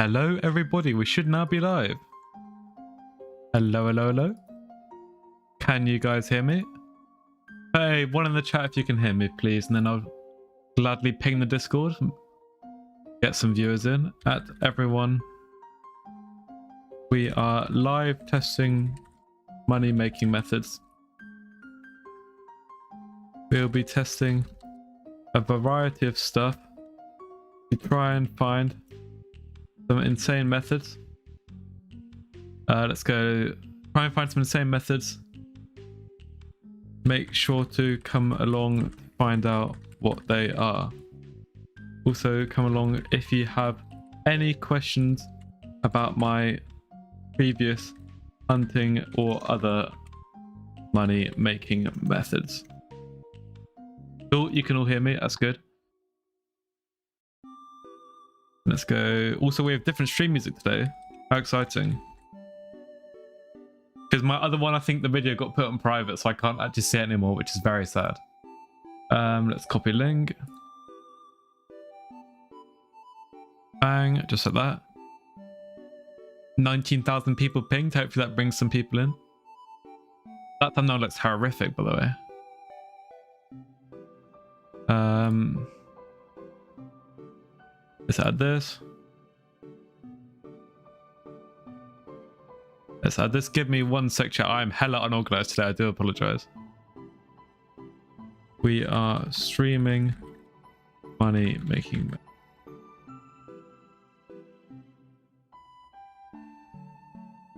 Hello everybody, we should now be live. Hello, hello, hello. Can you guys hear me? Hey, one in the chat if you can hear me, please, and then I'll gladly ping the Discord. Get some viewers in. At everyone, we are live testing money making methods. We'll be testing a variety of stuff to try and find some insane methods. Let's go try and find some insane methods. Make sure to come along to find out what they are. Also come along if you have any questions about my previous hunting or other money making methods. Cool, you can all hear me, that's good. Let's go. Also, we have different stream music today. How exciting. Because my other one, I think the video got put on private, so I can't actually see it anymore, which is very sad. Let's copy link. Bang, just like that. 19,000 people pinged. Hopefully that brings some people in. That thumbnail looks horrific, by the way. Let's add this. Let's add this. Give me one sec, chat. I am hella unorganized today. I do apologize. We are streaming money making.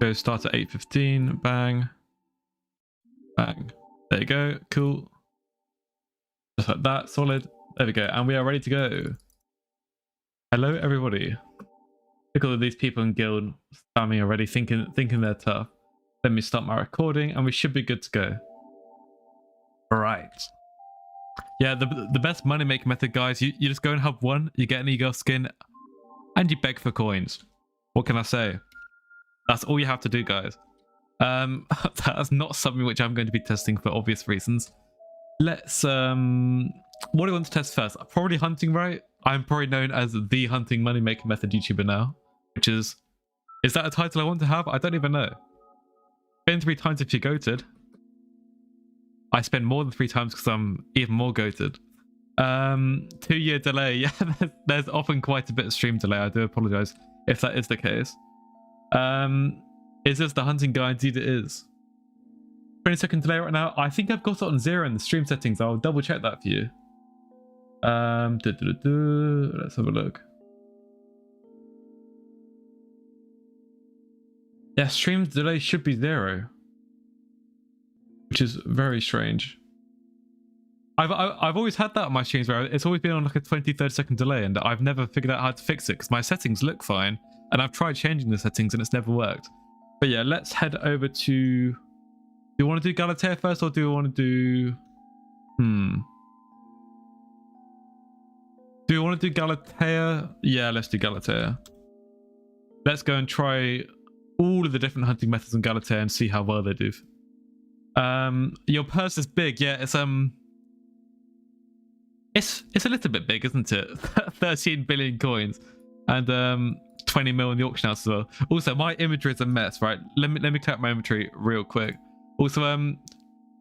Go start at 8:15. Bang. Bang. There you go. Cool. Just like that. Solid. There we go. And we are ready to go. Hello, everybody. Look at all of these people in guild spamming already, thinking they're tough. Let me start my recording, and we should be good to go. All right. Yeah, the best money making method, guys. You just go and have one. You get an ego skin, and you beg for coins. What can I say? That's all you have to do, guys. That's not something which I'm going to be testing for obvious reasons. Let's what do you want to test first? Probably hunting, right? I'm probably known as the hunting money making method YouTuber now, which is that a title I want to have? I don't even know. Spend 3 times if you're goated. I spend more than 3 times because I'm even more goated. 2-year delay. Yeah, there's often quite a bit of stream delay. I do apologize if that is the case. Is this the hunting guy? Indeed it is. 20-second delay right now. I think I've got it on 0 in the stream settings. I'll double check that for you. Let's have a look. Yeah, stream delay should be 0, which is very strange. I've always had that on my streams where it's always been on like a 20-30 second delay, and I've never figured out how to fix it because my settings look fine, and I've tried changing the settings and it's never worked. But yeah, let's head over to. Do you want to do Galatea first, or do you want to do? Do you want to do Galatea? Yeah, let's do Galatea. Let's go and try all of the different hunting methods in Galatea and see how well they do. Your purse is big. Yeah, it's a little bit big, isn't it? 13 billion coins and 20 mil in the auction house as well. Also, my inventory is a mess, right? Let me clear up my inventory real quick. Also,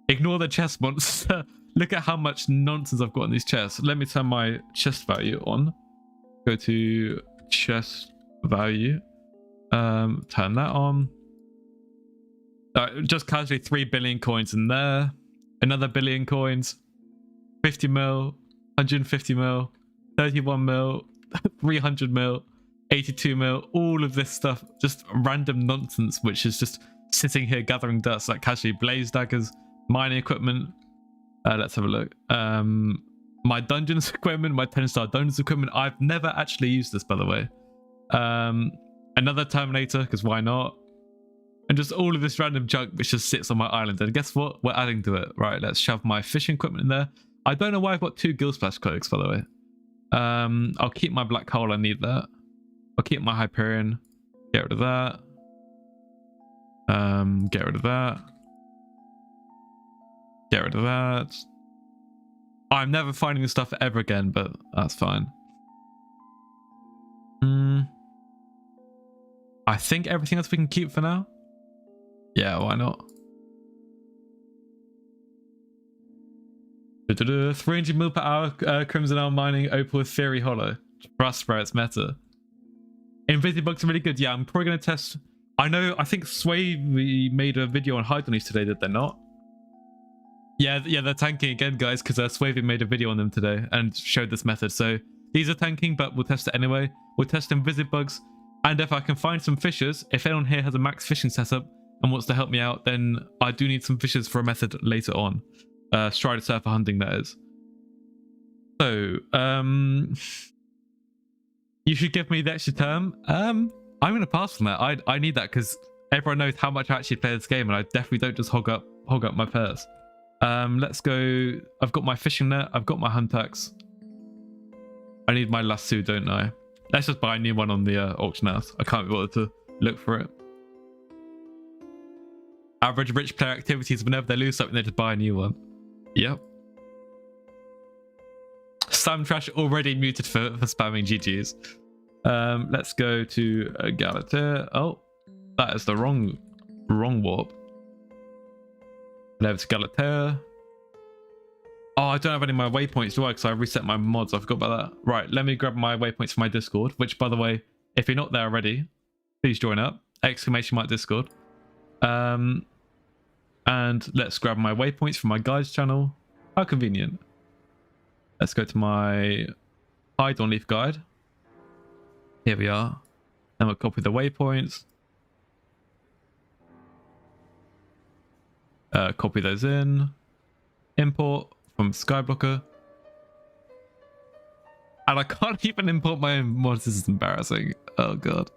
ignore the chest monster. Look at how much nonsense I've got in these chests. Let me turn my chest value on. Go to chest value. Turn that on. Just casually 3 billion coins in there. Another billion coins. 50 mil. 150 mil. 31 mil. 300 mil. 82 mil. All of this stuff. Just random nonsense, which is just sitting here gathering dust. Like casually blaze daggers. Mining equipment. Let's have a look. My dungeons equipment, my 10-star dungeons equipment. I've never actually used this, by the way. Another Terminator, because why not? And just all of this random junk which just sits on my island. And guess what? We're adding to it. Right, let's shove my fishing equipment in there. I don't know why I've got 2 Gill Splash cloaks, by the way. I'll keep my black hole. I need that. I'll keep my Hyperion. Get rid of that. Get rid of that. Get rid of that. I'm never finding this stuff ever again, but that's fine. I think everything else we can keep for now. Yeah, why not? 300 mil per hour Crimson Owl mining Opal with Theory Hollow. Trust bro, it's meta. Invisibugs are really good. Yeah, I'm probably going to test. I think Sway made a video on Hypixel today, did they not? Yeah, they're tanking again, guys, because Swavy made a video on them today and showed this method. So these are tanking, but we'll test it anyway. We'll test Invisibugs, and if I can find some fishers, if anyone here has a max fishing setup and wants to help me out, then I do need some fishers for a method later on. Strider surfer hunting, that is. So, you should give me the extra term. I'm going to pass on that. I need that because everyone knows how much I actually play this game, and I definitely don't just hog up my purse. Let's go. I've got my fishing net. I've got my hunt axe. I need my lasso, don't I? Let's just buy a new one on the auction house. I can't be bothered to look for it. Average rich player activities, whenever they lose something, they just buy a new one. Yep. Sam Trash already muted for spamming GGs. Let's go to Galatea. Oh, that is the wrong warp. Over to Galatea. Oh, I don't have any of my waypoints, do I? Because I reset my mods. I forgot about that. Right, let me grab my waypoints for my Discord. Which, by the way, if you're not there already, please join up. !mark Discord. And let's grab my waypoints from my guides channel. How convenient. Let's go to my Hide on Leaf guide. Here we are. Then we'll copy the waypoints. Copy those in. Import from Skyblocker. And I can't even import my own mods. This is embarrassing. Oh god.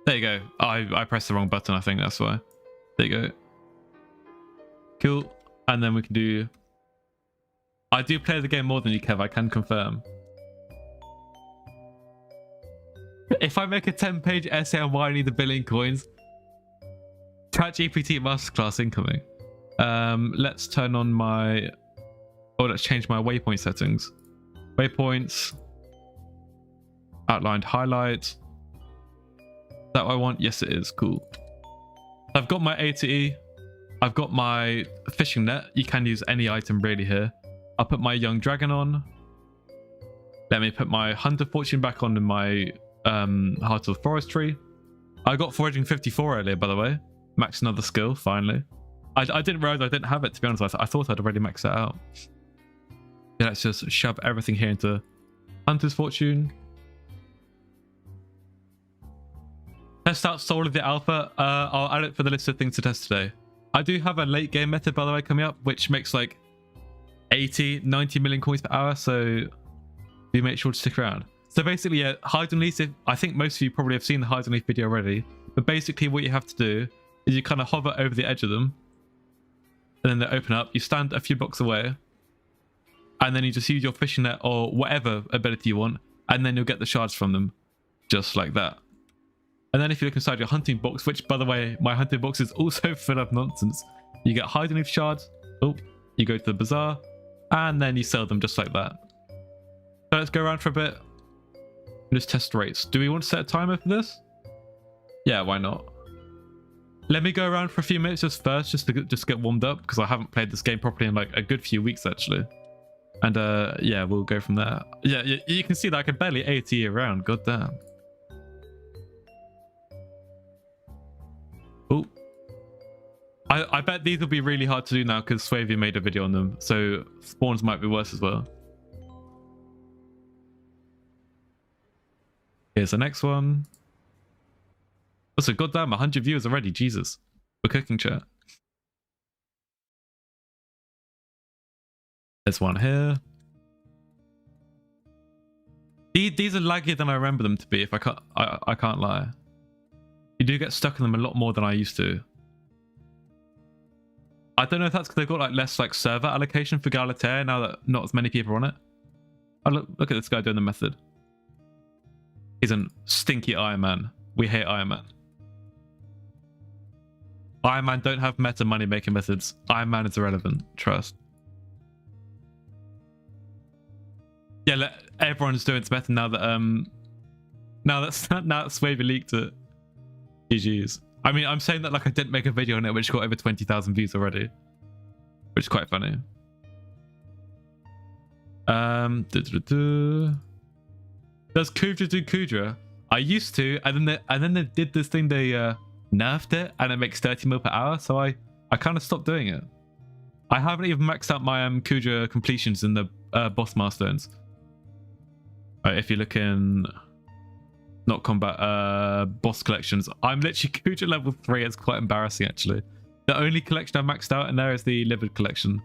There you go. I pressed the wrong button, I think that's why. There you go. Cool. And then we can do... I do play the game more than you, Kev, I can confirm. If I make a 10-page essay on why I need a billion coins, ChatGPT masterclass incoming. Let's turn on my... Oh, let's change my waypoint settings. Waypoints. Outlined highlights. Is that what I want? Yes, it is. Cool. I've got my A to E. I've got my fishing net. You can use any item really here. I'll put my young dragon on. Let me put my hunter fortune back on in my Heart of the Forestry. I got foraging 54 earlier, by the way. Max another skill, finally. I didn't realize I didn't have it, to be honest. I thought I'd already maxed that out. Yeah, let's just shove everything here into Hunter's Fortune. Test out Soul of the Alpha. I'll add it for the list of things to test today. I do have a late game method, by the way, coming up, which makes like 90 million coins per hour. So do make sure to stick around. So basically, yeah, Hide and Leaf. I think most of you probably have seen the Hide and Leaf video already. But basically, what you have to do is you kind of hover over the edge of them, and then they open up. You stand a few blocks away, and then you just use your fishing net or whatever ability you want, and then you'll get the shards from them, just like that. And then if you look inside your hunting box, which, by the way, my hunting box is also full of nonsense, you get Hide and Leaf shards. Oh, you go to the bazaar, and then you sell them just like that. So let's go around for a bit. Just test rates. Do we want to set a timer for this? Yeah, why not? Let me go around for a few minutes just to get warmed up, because I haven't played this game properly in like a good few weeks actually. And yeah, we'll go from there. Yeah, you can see that I can barely AT around. God damn. Oh, I bet these will be really hard to do now because Swavy made a video on them, so spawns might be worse as well. Here's the next one. Also, goddamn, 100 viewers already. Jesus, we're cooking, chat. There's one here. These are laggier than I remember them to be. If I can't lie. You do get stuck in them a lot more than I used to. I don't know if that's because they've got like less like server allocation for Galatea now that not as many people are on it. Oh, look at this guy doing the method. He's a stinky Iron Man. We hate Iron Man. Iron Man don't have meta money making methods. Iron Man is irrelevant. Trust. Yeah, everyone's doing better now that now that's Swavy leaked it. GG's. I mean, I'm saying that like I didn't make a video on it which got over 20,000 views already, which is quite funny. Does Kudra do Kudra? I used to, and then they did this thing, they nerfed it and it makes 30 mil per hour, so I kind of stopped doing it. I haven't even maxed out my Kudra completions in the boss milestones. If you look in not combat boss collections, I'm literally Kudra level 3. It's quite embarrassing actually. The only collection I've maxed out in there is the livered collection.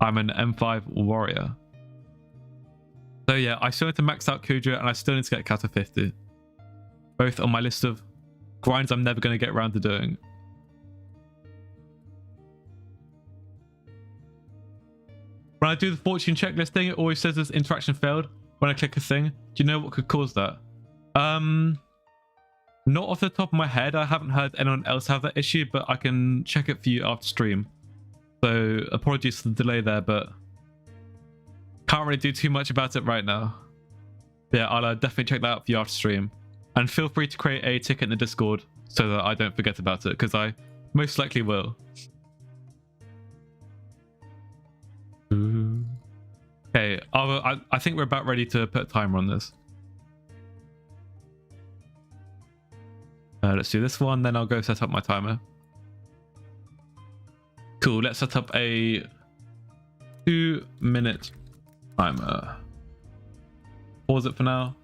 I'm an M5 warrior. So yeah, I still need to max out Kudra and I still need to get Kata 50. Both on my list of grinds I'm never going to get around to doing. When I do the fortune checklist thing, it always says this interaction failed when I click a thing. Do you know what could cause that? Not off the top of my head. I haven't heard anyone else have that issue, but I can check it for you after stream. So apologies for the delay there, but can't really do too much about it right now. Yeah, I'll definitely check that out for you after stream. And feel free to create a ticket in the Discord so that I don't forget about it, because I most likely will. Okay, I think we're about ready to put a timer on this. Let's do this one, then I'll go set up my timer. Cool, let's set up a 2-minute timer. Pause it for now.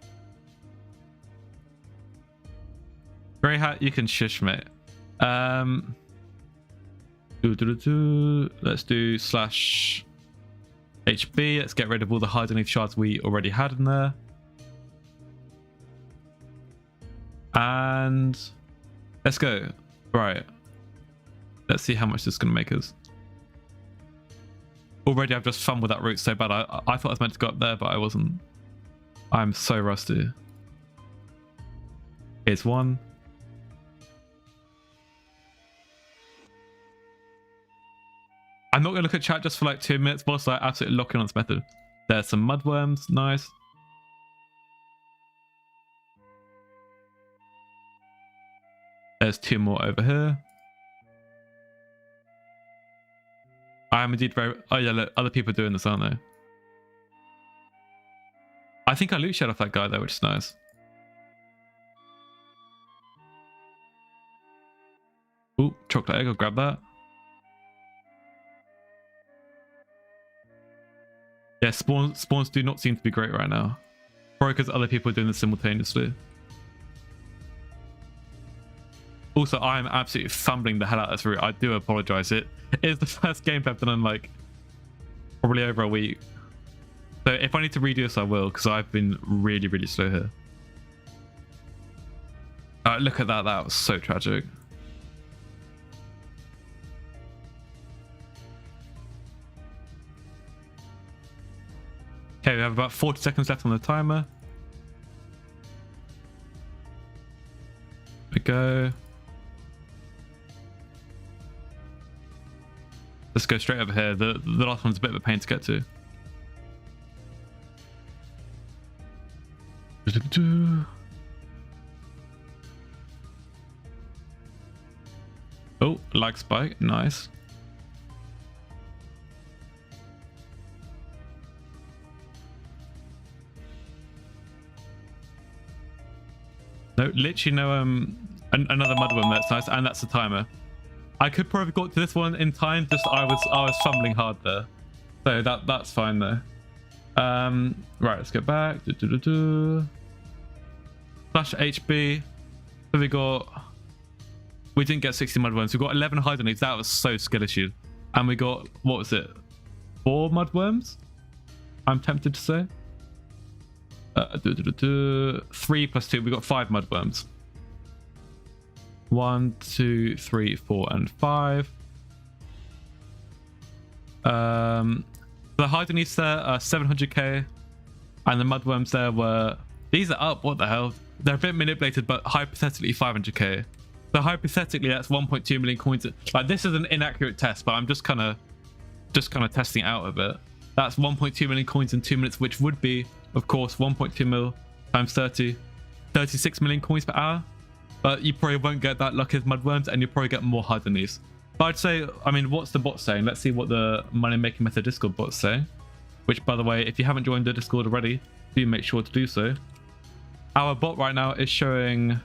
Grey Hat, you can shush, mate. Let's do /HB. Let's get rid of all the hide-underneath shards we already had in there. And let's go. Right. Let's see how much this is going to make us. Already I've just fumbled that route so bad. I thought I was meant to go up there, but I wasn't. I'm so rusty. Here's one. I'm not going to look at chat just for like 2 minutes whilst I absolutely lock in on this method. There's some mudworms. Nice. There's 2 more over here. I am indeed very... Oh yeah, look, other people are doing this, aren't they? I think I loot shed off that guy though, which is nice. Ooh, chocolate egg, I'll grab that. Yeah, spawns do not seem to be great right now. Probably because other people are doing this simultaneously. Also, I am absolutely fumbling the hell out of this route. I do apologize. It is the first game I've done in like probably over a week. So if I need to redo this, I will, because I've been really, really slow here. Look at that. That was so tragic. Okay, we have about 40 seconds left on the timer. There we go. Let's go straight over here. The last one's a bit of a pain to get to. Oh, lag spike. Nice. No, literally no another mudworm. That's nice, and that's the timer. I could probably got to this one in time. Just I was fumbling hard there, so that's fine though. Right, let's get back. /HB. So we didn't get 60 mudworms. We got 11 hide-underneaths. That was so skill issue, and we got, what was it, 4 mudworms? I'm tempted to say. 3 + 2. We got 5 mudworms. 1, 2, 3, 4, and 5. The hide-underneaths there are 700k, and the mudworms there were, these are up. What the hell? They're a bit manipulated, but hypothetically 500k. So hypothetically, that's 1.2 million coins. Like, this is an inaccurate test, but I'm just kind of testing it out a bit. That's 1.2 million coins in 2 minutes, which would be of course, 1.2 mil times 30, 36 million coins per hour. But you probably won't get that lucky with mudworms, and you'll probably get more hard than these. But I'd say, I mean, what's the bot saying? Let's see what the money making method Discord bot's saying. Which, by the way, if you haven't joined the Discord already, do make sure to do so. Our bot right now is showing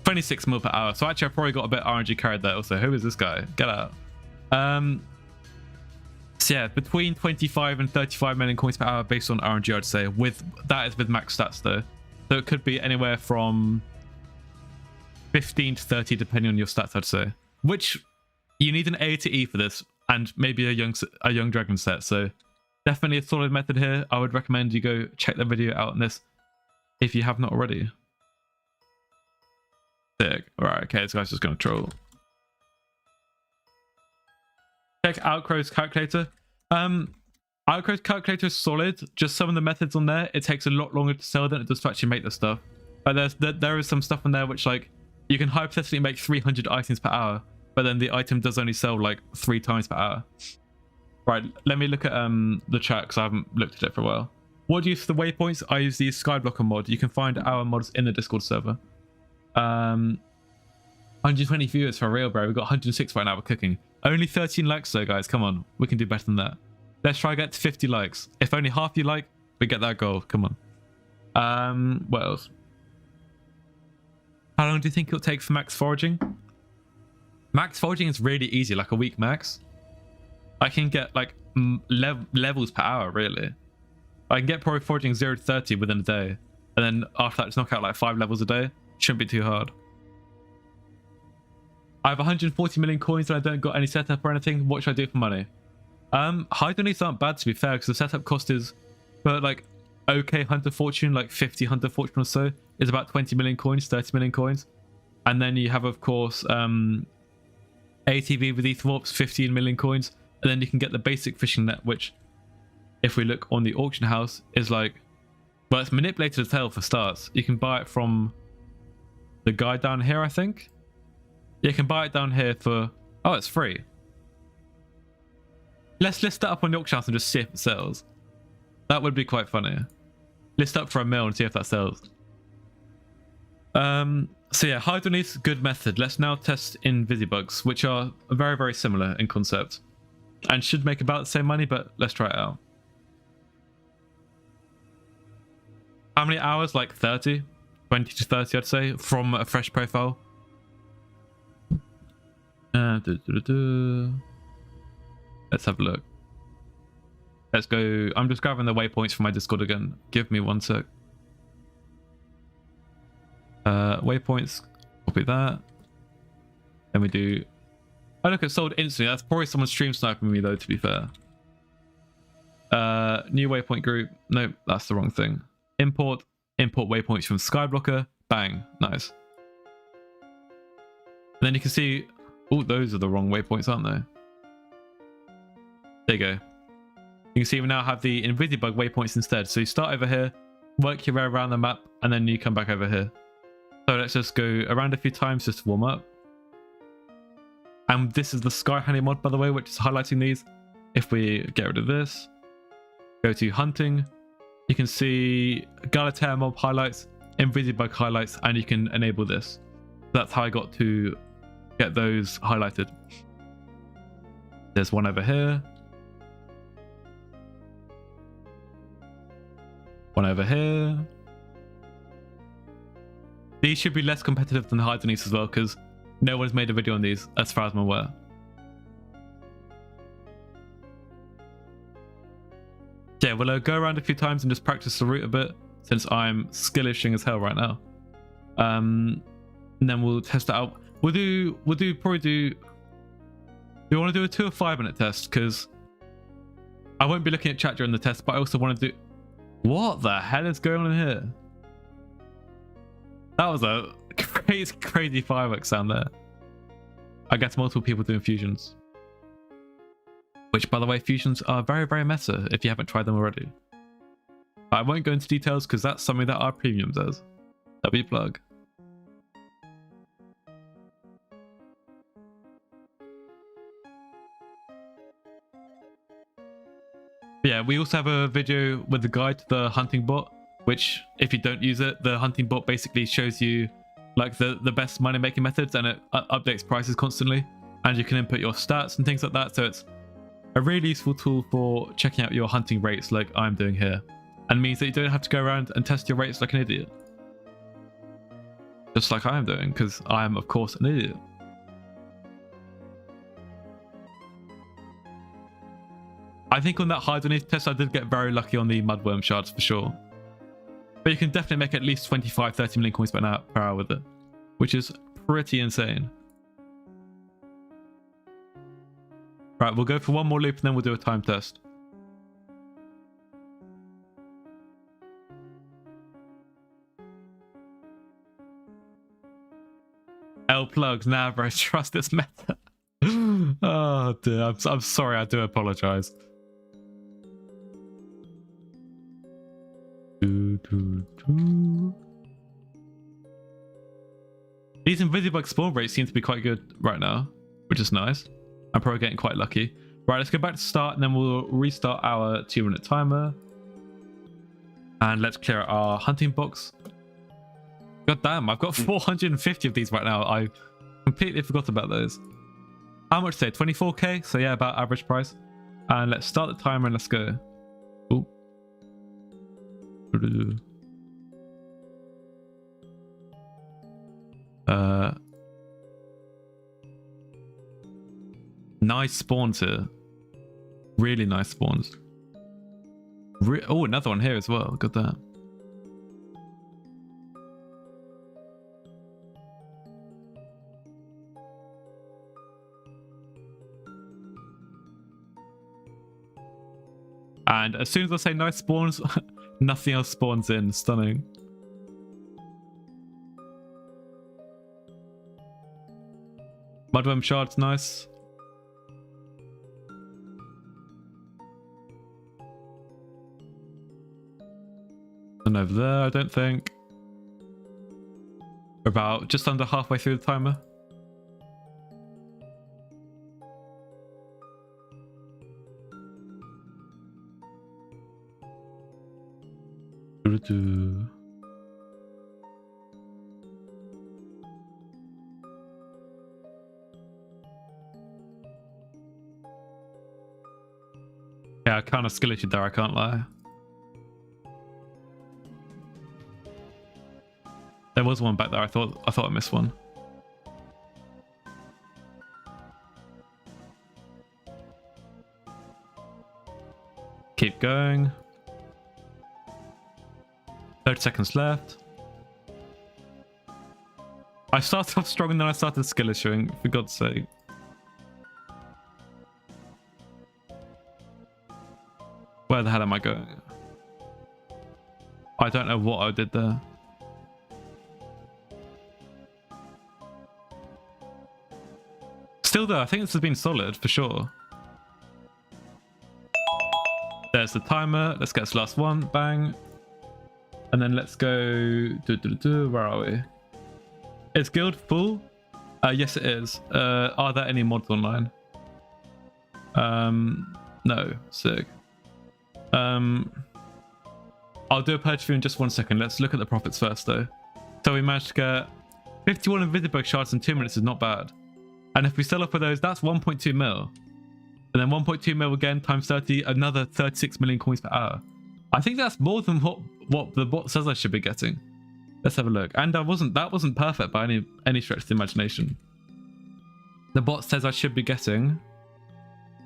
26 mil per hour. So actually, I've probably got a bit RNG carried there also. Who is this guy? Get out. So yeah, between 25 and 35 million coins per hour based on RNG, I'd say. That is with max stats though. So it could be anywhere from 15 to 30 depending on your stats, I'd say. Which you need an A to E for this, and maybe a young dragon set. So definitely a solid method here. I would recommend you go check the video out on this if you have not already. Sick. Alright, okay, this guy's just gonna troll. Check Outcrow's calculator. Outcrow's calculator is solid. Just some of the methods on there, it takes a lot longer to sell than it does to actually make the stuff. But there is some stuff in there which, like, you can hypothetically make 300 items per hour, but then the item does only sell like 3 times per hour. Right, let me look at the chat because I haven't looked at it for a while. What do you use for the waypoints? I use the Skyblocker mod. You can find our mods in the Discord server. 120 viewers for real, bro. We've got 106 right now. We're cooking. Only 13 likes though, guys. Come on, we can do better than that. Let's try to get to 50 likes. If only half you like, we get that goal. Come on. What else? How long do you think it'll take for max foraging? Max foraging is really easy, like a week max. I can get like levels per hour, really. I can get probably foraging 0 to 30 within a day. And then after that, just knock out like 5 levels a day. Shouldn't be too hard. I have 140 million coins and I don't got any setup or anything. What should I do for money? Hydro needs aren't bad, to be fair, because the setup cost is, for like okay hunter fortune, like 50 hunter fortune or so, is about 20 million coins, 30 million coins. And then you have, of course, ATV with Ethwarps, 15 million coins. And then you can get the basic fishing net, which, if we look on the auction house, is like, well, it's manipulated as hell for starts. You can buy it from the guy down here, I think. You can buy it down here for, oh, it's free. Let's list that up on the auction house and just see if it sells. That would be quite funny. List up for $1 million and see if that sells. So yeah, Hydroneath, good method. Let's now test Invisibugs, which are very, very similar in concept. And should make about the same money, but let's try it out. How many hours? Like 30? 20 to 30, I'd say, from a fresh profile. Let's have a look. Let's go. I'm just grabbing the waypoints from my Discord again. Give me 1 sec. Waypoints. Copy that. Then we do. Oh, look, it sold instantly. That's probably someone stream sniping me, though, to be fair. New waypoint group. Nope, that's the wrong thing. Import waypoints from Skyblocker. Bang. Nice. And then you can see. Oh, those are the wrong waypoints, aren't they? There you go. You can see we now have the Invisibug waypoints instead. So you start over here, work your way around the map, and then you come back over here. So let's just go around a few times just to warm up. And this is the Sky Honey mod, by the way, which is highlighting these. If we get rid of this, go to hunting, you can see Galatea mob highlights, Invisibug highlights, and you can enable this. That's how I got to get those highlighted. There's one over here. One over here. These should be less competitive than the Hydroneath as well, because no one's made a video on these, as far as I'm aware. Yeah, we'll go around a few times and just practice the route a bit, since I'm skillishing as hell right now. And then we'll test it out. Do you want to do a 2 or 5 minute test? Because I won't be looking at chat during the test, but I also want to do. What the hell is going on here? That was a crazy fireworks sound there. I guess multiple people doing fusions. Which, by the way, fusions are very, very meta if you haven't tried them already. I won't go into details because that's something that our premium does. W plug. But Yeah, we also have a video with the guide to the hunting bot, which if you don't use it, the hunting bot basically shows you like the best money making methods, and it updates prices constantly, and you can input your stats and things like that. So it's a really useful tool for checking out your hunting rates like I'm doing here, and means that you don't have to go around and test your rates like an idiot. Just like I am doing, because I am of course an idiot. I think on that hide underneath test I did get very lucky on the mudworm shards for sure. But you can definitely make at least 25-30 million coins per hour with it, which is pretty insane. Right, we'll go for one more loop and then we'll do a time test. L plugs, nah bro, trust this meta. Oh dear, I'm sorry, I do apologize. These Invisibug spawn rates seem to be quite good right now, which is nice. I'm probably getting quite lucky. Right, let's go back to start and then we'll restart our 2-minute timer. And let's clear out our hunting box. God damn, I've got 450 of these right now. I completely forgot about those. How much today? 24k? So yeah, about average price. And let's start the timer and let's go. Ooh. Nice spawns here. Really nice spawns. Oh, another one here as well. Got that. And as soon as I say nice spawns, nothing else spawns in. Stunning. Mudworm shards, nice. And over there, I don't think. We're about just under halfway through the timer. Yeah, I kind of skilleted there, I can't lie. There was one back there. I thought I missed one. Keep going. 30 seconds left. I started off strong and then I started skill issuing, for God's sake. Where the hell am I going? I don't know what I did there. Still though, I think this has been solid for sure. There's the timer. Let's get this last one. Bang. And then let's go. Where are we? Is guild full? Yes, it is. Are there any mods online? No. Sick. I'll do a purchase for you in just 1 second. Let's look at the profits first though. So we managed to get 51 Invisibug shards in 2 minutes is not bad. And if we sell off with those, that's 1.2 mil. And then 1.2 mil again times 30, another 36 million coins per hour. I think that's more than what the bot says I should be getting. Let's have a look. And that wasn't perfect by any stretch of the imagination. The bot says I should be getting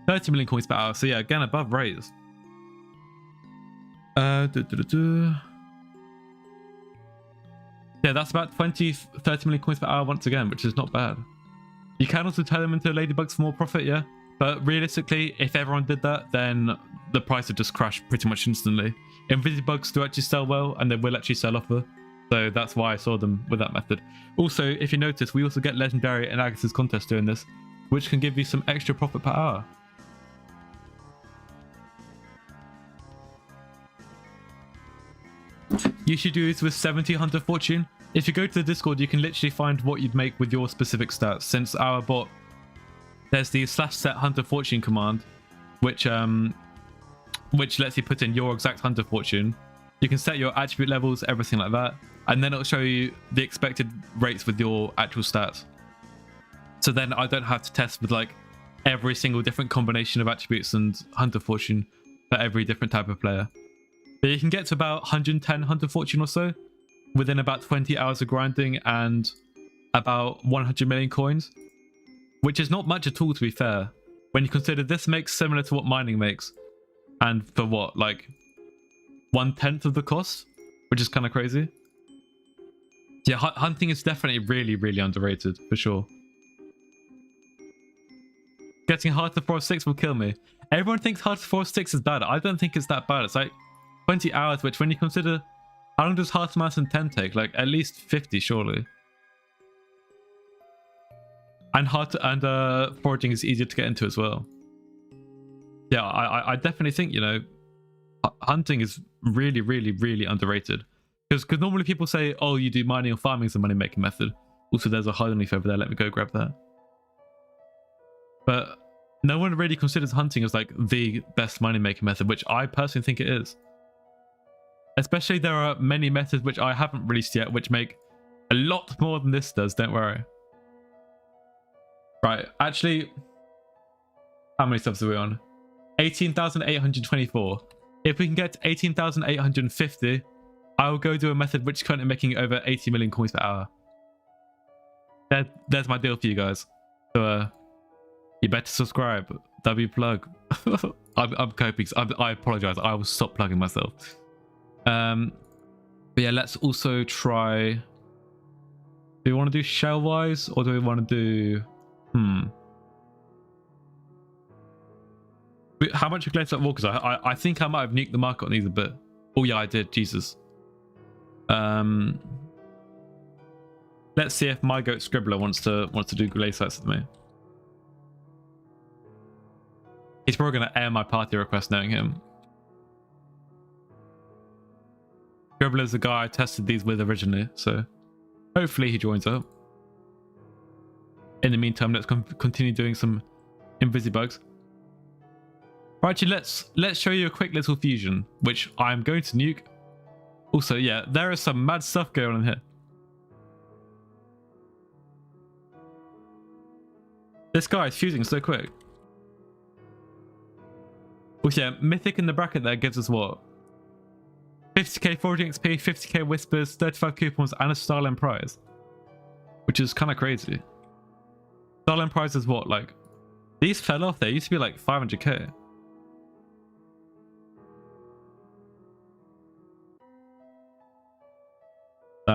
30 million coins per hour. So yeah, again, above raise. Yeah, that's about 30 million coins per hour once again, which is not bad. You can also turn them into ladybugs for more profit, yeah. But realistically, if everyone did that, then the price would just crash pretty much instantly. Invisibugs do actually sell well, and they will actually sell offer. So that's why I saw them with that method. Also, if you notice, we also get Legendary and Agassiz contest doing this, which can give you some extra profit per hour. You should do this with 70 Hunter Fortune. If you go to the Discord, you can literally find what you'd make with your specific stats. Since our bot, there's the /set Hunter Fortune command, which which lets you put in your exact hunter fortune. You can set your attribute levels, everything like that, and then it'll show you the expected rates with your actual stats. So then I don't have to test with like every single different combination of attributes and hunter fortune for every different type of player. But you can get to about 110 hunter fortune or so within about 20 hours of grinding and about 100 million coins, which is not much at all, to be fair, when you consider this makes similar to what mining makes, and for what, like 1/10 of the cost, which is kind of crazy. Yeah, hunting is definitely really underrated for sure. Getting Heart of Forest 6 will kill me. Everyone thinks Heart of Forest 6 is bad. I don't think it's that bad. It's like 20 hours, which when you consider how long does Heart of Mountain 10 take? Like at least 50 surely. And foraging is easier to get into as well. Yeah, I definitely think, you know, hunting is really underrated. Because normally people say, oh, you do mining or farming as a money making method. Also, there's a hiding leaf over there. Let me go grab that. But no one really considers hunting as like the best money making method, which I personally think it is. Especially there are many methods which I haven't released yet, which make a lot more than this does. Don't worry. Right, actually, how many subs are we on? 18,824. If we can get to 18,850, I will go do a method which is currently making over 80 million coins per hour. There's my deal for you guys. So you better subscribe. W plug. I'm coping. I apologize. I will stop plugging myself. But yeah, let's also try. Do we want to do shell wise, or do we want to do? How much are Glacier Walkers? I think I might have nuked the market on these a bit. Oh yeah, I did. Jesus. Let's see if my goat Scribbler wants to do glaciers with me. He's probably gonna air my party request knowing him. Scribbler's the guy I tested these with originally, so hopefully he joins up. In the meantime, let's continue doing some invisibugs. Right, actually, let's show you a quick little fusion, which I'm going to nuke. Also, yeah, there is some mad stuff going on here. This guy is fusing so quick. Also, yeah, Mythic in the bracket there gives us what? 50k foraging XP, 50k whispers, 35 coupons, and a Starland prize. Which is kind of crazy. Starland prize is what? Like, these fell off. They used to be like 500k.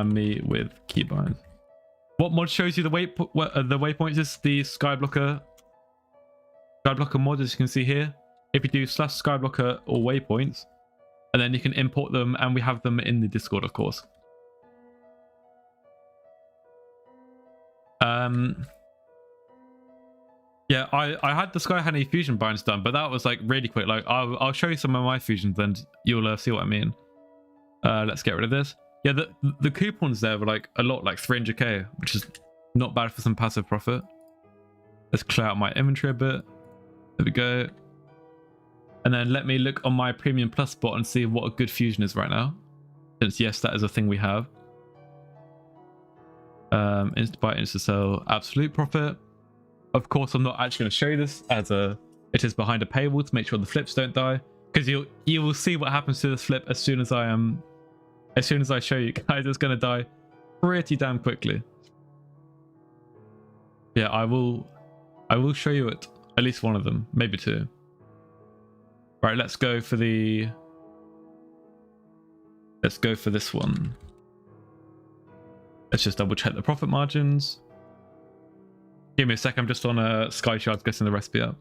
Me with keybinds. What mod shows you the waypoints is the Skyblocker mod, as you can see here. If you do /Skyblocker or waypoints, and then you can import them, and we have them in the Discord, of course. Yeah, I had the Sky Honey fusion binds done, but that was like really quick. Like I'll show you some of my fusions, and you'll see what I mean. Let's get rid of this. Yeah, the coupons there were like a lot, like 300k, which is not bad for some passive profit. Let's clear out my inventory a bit. There we go. And then let me look on my Premium Plus spot and see what a good fusion is right now. Since yes, that is a thing we have. Insta buy, insta sell, absolute profit. Of course, I'm not actually going to show you this as it is behind a paywall to make sure the flips don't die, because you will see what happens to this flip as soon as I show you guys. It's going to die pretty damn quickly. Yeah, I will show you it, at least one of them, maybe two. Right, let's go for this one. Let's just double check the profit margins. Give me a sec, I'm just on Sky Shards getting the recipe up.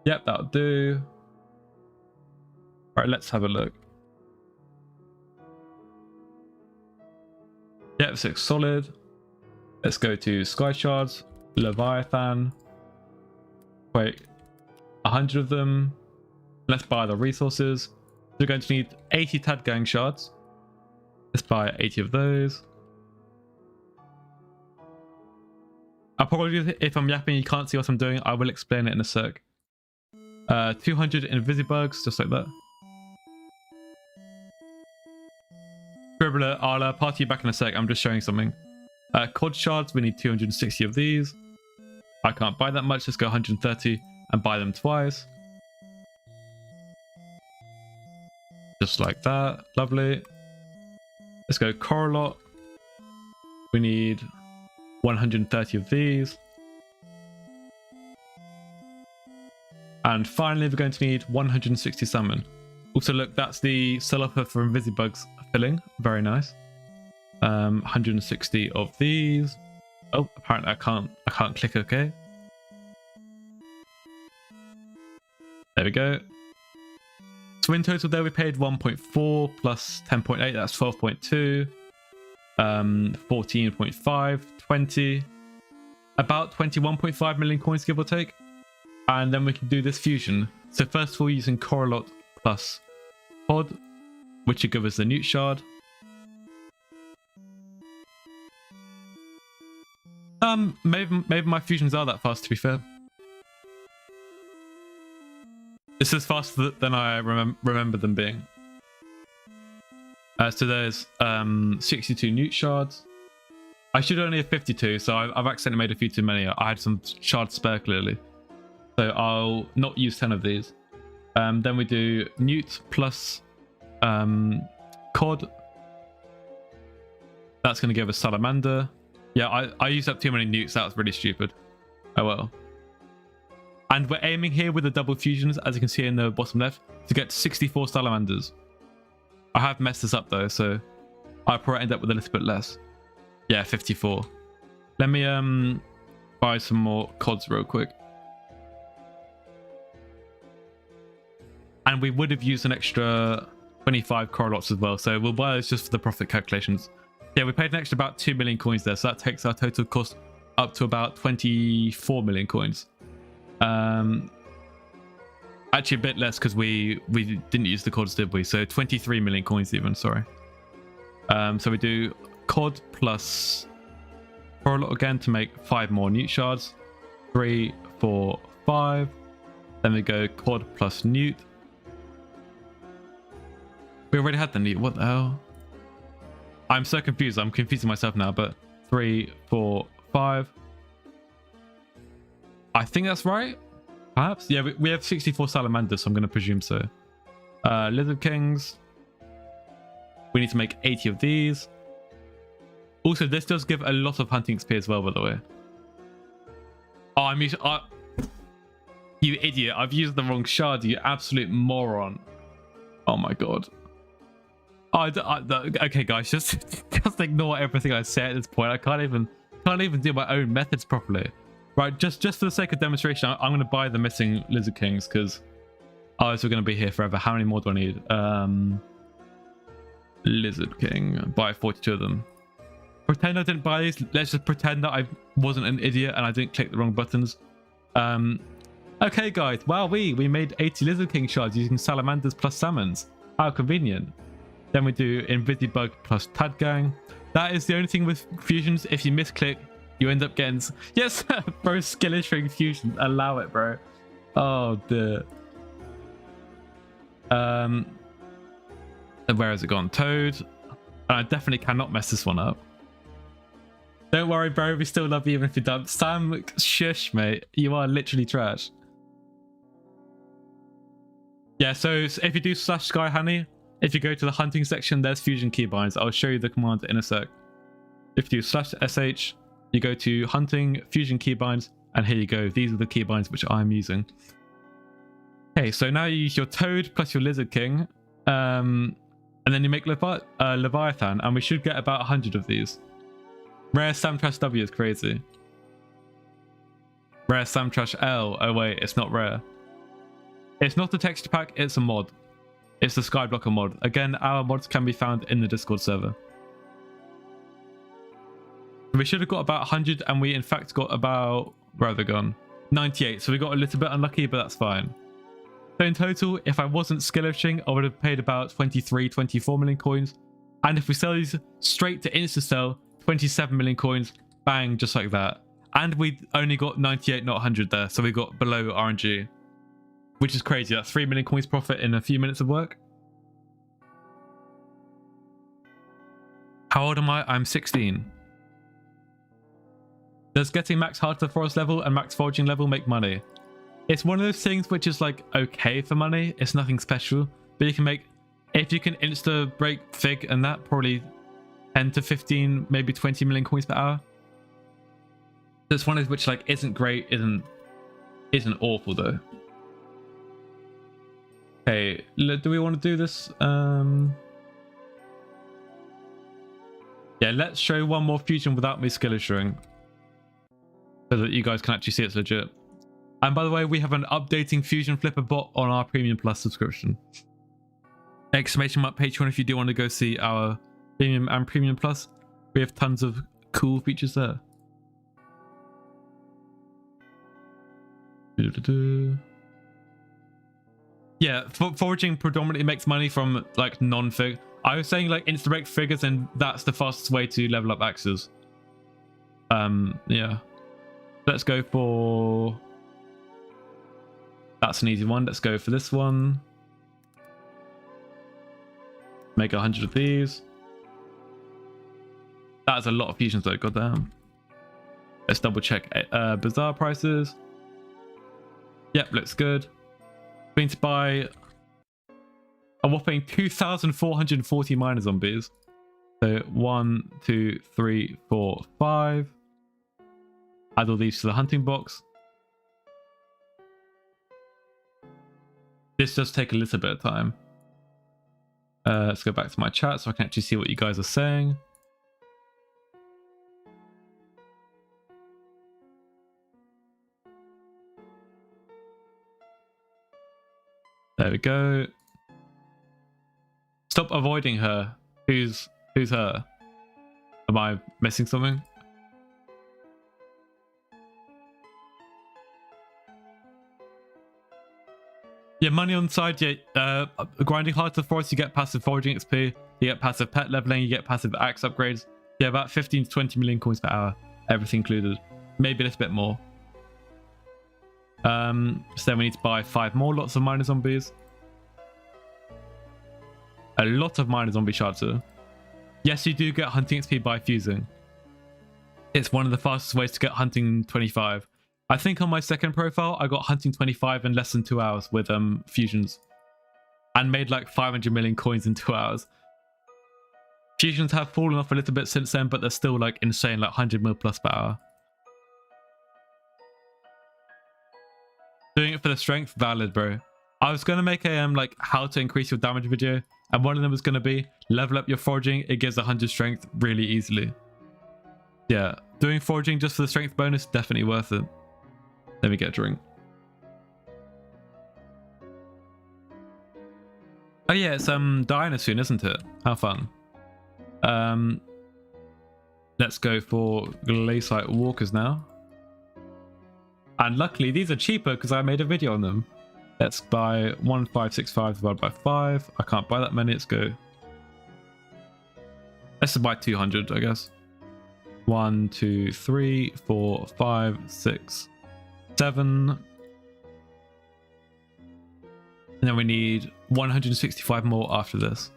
Yep, that'll do. Right, let's have a look. Yep, 6 solid. Let's go to Sky Shards, Leviathan. Wait, 100 of them. Let's buy the resources. We're going to need 80 Tad Gang shards. Let's buy 80 of those. Apologies if I'm yapping, you can't see what I'm doing. I will explain it in a sec. 200 invisibugs, just like that. Scribbler, I'll party you back in a sec. I'm just showing something. Cod shards, we need 260 of these. I can't buy that much. Let's go 130 and buy them twice. Just like that. Lovely. Let's go Coralot. We need 130 of these. And finally, we're going to need 160 salmon. Also, look, that's the sell offer for invisibugs filling. Very nice. 160 of these. Oh, apparently I can't click OK. There we go. So in total there we paid 1.4 plus 10.8, that's 12.2. 14.5, 20. About 21.5 million coins, give or take. And then we can do this fusion. So first of all, using Coralot plus Pod, which should give us the Newt shard. Maybe my fusions are that fast, to be fair. This is faster than I remember them being. So there's 62 Newt shards. I should only have 52, so I've accidentally made a few too many. I had some shards spare, clearly. So I'll not use 10 of these. Then we do Newt plus Cod. That's going to give us Salamander. Yeah, I used up too many Newts. That was really stupid. Oh well. And we're aiming here with the double fusions, as you can see in the bottom left, to get 64 Salamanders. I have messed this up though, so I'll probably end up with a little bit less. Yeah, 54. Let me buy some more Cods real quick. And we would have used an extra 25 Coralots as well, so we'll buy those just for the profit calculations. Yeah, we paid an extra about 2 million coins there, so that takes our total cost up to about 24 million coins. Actually a bit less because we didn't use the Cods, did we? So 23 million coins even, sorry. So we do Cod plus Coralot again to make 5 more Newt shards. 3, 4, 5. Then we go Cod plus Newt. We already had the Newt, what the hell? I'm so confused, I'm confusing myself now, but 3, 4, 5. I think that's right. Perhaps? Yeah, we have 64 Salamanders, so I'm going to presume so. Lizard Kings. We need to make 80 of these. Also, this does give a lot of hunting XP as well, by the way. Oh, I'm using... you idiot. I've used the wrong shard, you absolute moron. Oh my god. Okay, guys, just ignore everything I say at this point. I can't even do my own methods properly. Right, just for the sake of demonstration, I'm going to buy the missing Lizard Kings because otherwise we're going to be here forever. How many more do I need? Lizard King. Buy 42 of them. Pretend I didn't buy these. Let's just pretend that I wasn't an idiot and I didn't click the wrong buttons. Okay, guys. Wow, we made 80 Lizard King shards using Salamanders plus Salmons. How convenient. Then we do Invisibug plus Tadgang. That is the only thing with fusions. If you misclick, you end up getting... Yes, bro, Skillishring fusion. Allow it, bro. Oh, dear. Where has it gone? Toad. I definitely cannot mess this one up. Don't worry, bro. We still love you even if you're done. Sam, shush, mate. You are literally trash. Yeah, so if you do /Skyhoney, if you go to the hunting section, there's fusion keybinds. I'll show you the command in a sec. If you do /sh, you go to hunting, fusion keybinds, and here you go. These are the keybinds which I'm using. Okay, so now you use your Toad plus your Lizard King, and then you make Leviathan, and we should get about 100 of these. Rare Samtrash W is crazy. Rare Samtrash L. Oh wait, it's not rare. It's not a texture pack, it's a mod. It's the Skyblocker mod. Again, our mods can be found in the Discord server. We should have got about 100, and we in fact got about... Where have they gone? 98. So we got a little bit unlucky, but that's fine. So in total, if I wasn't skillishing, I would have paid about 23, 24 million coins. And if we sell these straight to insta-sell, 27 million coins. Bang, just like that. And we only got 98, not 100 there. So we got below RNG. which is crazy. That's 3 million coins profit in a few minutes of work. How old am I? I'm 16. Does getting max Heart of the Forest level and max foraging level make money? It's one of those things which is like okay for money. It's nothing special, but you can make, if you can insta break Fig and that, probably 10 to 15, maybe 20 million coins per hour. It's one of which like isn't great, isn't awful though. Okay, do we want to do this? Yeah, let's show one more fusion without me skill assuring, so that you guys can actually see it's legit. And by the way, we have an updating Fusion Flipper bot on our Premium Plus subscription. Exclamation mark Patreon if you do want to go see our Premium and Premium Plus. We have tons of cool features there. Yeah, foraging predominantly makes money from like non-fig. I was saying like insta-break figures, and that's the fastest way to level up axes. Yeah. Let's go for... That's an easy one. Let's go for this one. Make 100 of these. That's a lot of fusions though, goddamn. Let's double check bazaar prices. Yep, looks good. Going to buy a whopping 2,440 miner zombies. So 1, 2, 3, 4, 5. Add all these to the hunting box. This does take a little bit of time. Let's go back to my chat so I can actually see what you guys are saying. There we go. Stop avoiding her. Who's her? Am I missing something? Yeah, money on the side. Yeah, grinding hard to the forest, you get passive foraging XP. You get passive pet leveling. You get passive axe upgrades. Yeah, about 15 to 20 million coins per hour, everything included. Maybe a little bit more. So then we need to buy 5 more lots of miner zombies. A lot of miner zombie shards. Yes, you do get hunting XP by fusing. It's one of the fastest ways to get hunting 25. I think on my second profile, I got hunting 25 in less than 2 hours with fusions. And made like 500 million coins in 2 hours. Fusions have fallen off a little bit since then, but they're still like insane, like 100 mil plus per hour. Doing it for the strength, valid, bro. I was going to make a like how to increase your damage video, and one of them was going to be level up your foraging. It gives 100 strength really easily. Yeah, doing foraging just for the strength bonus, definitely worth it. Let me get a drink. Oh yeah, it's Diana soon, isn't it? How fun. Let's go for Glaciate Walkers now. And luckily these are cheaper because I made a video on them. Let's buy 1565 divided by 5. I can't buy that many. Let's go. Let's buy 200, I guess. 1, 2, 3, 4, 5, 6, 7. And then we need 165 more after this.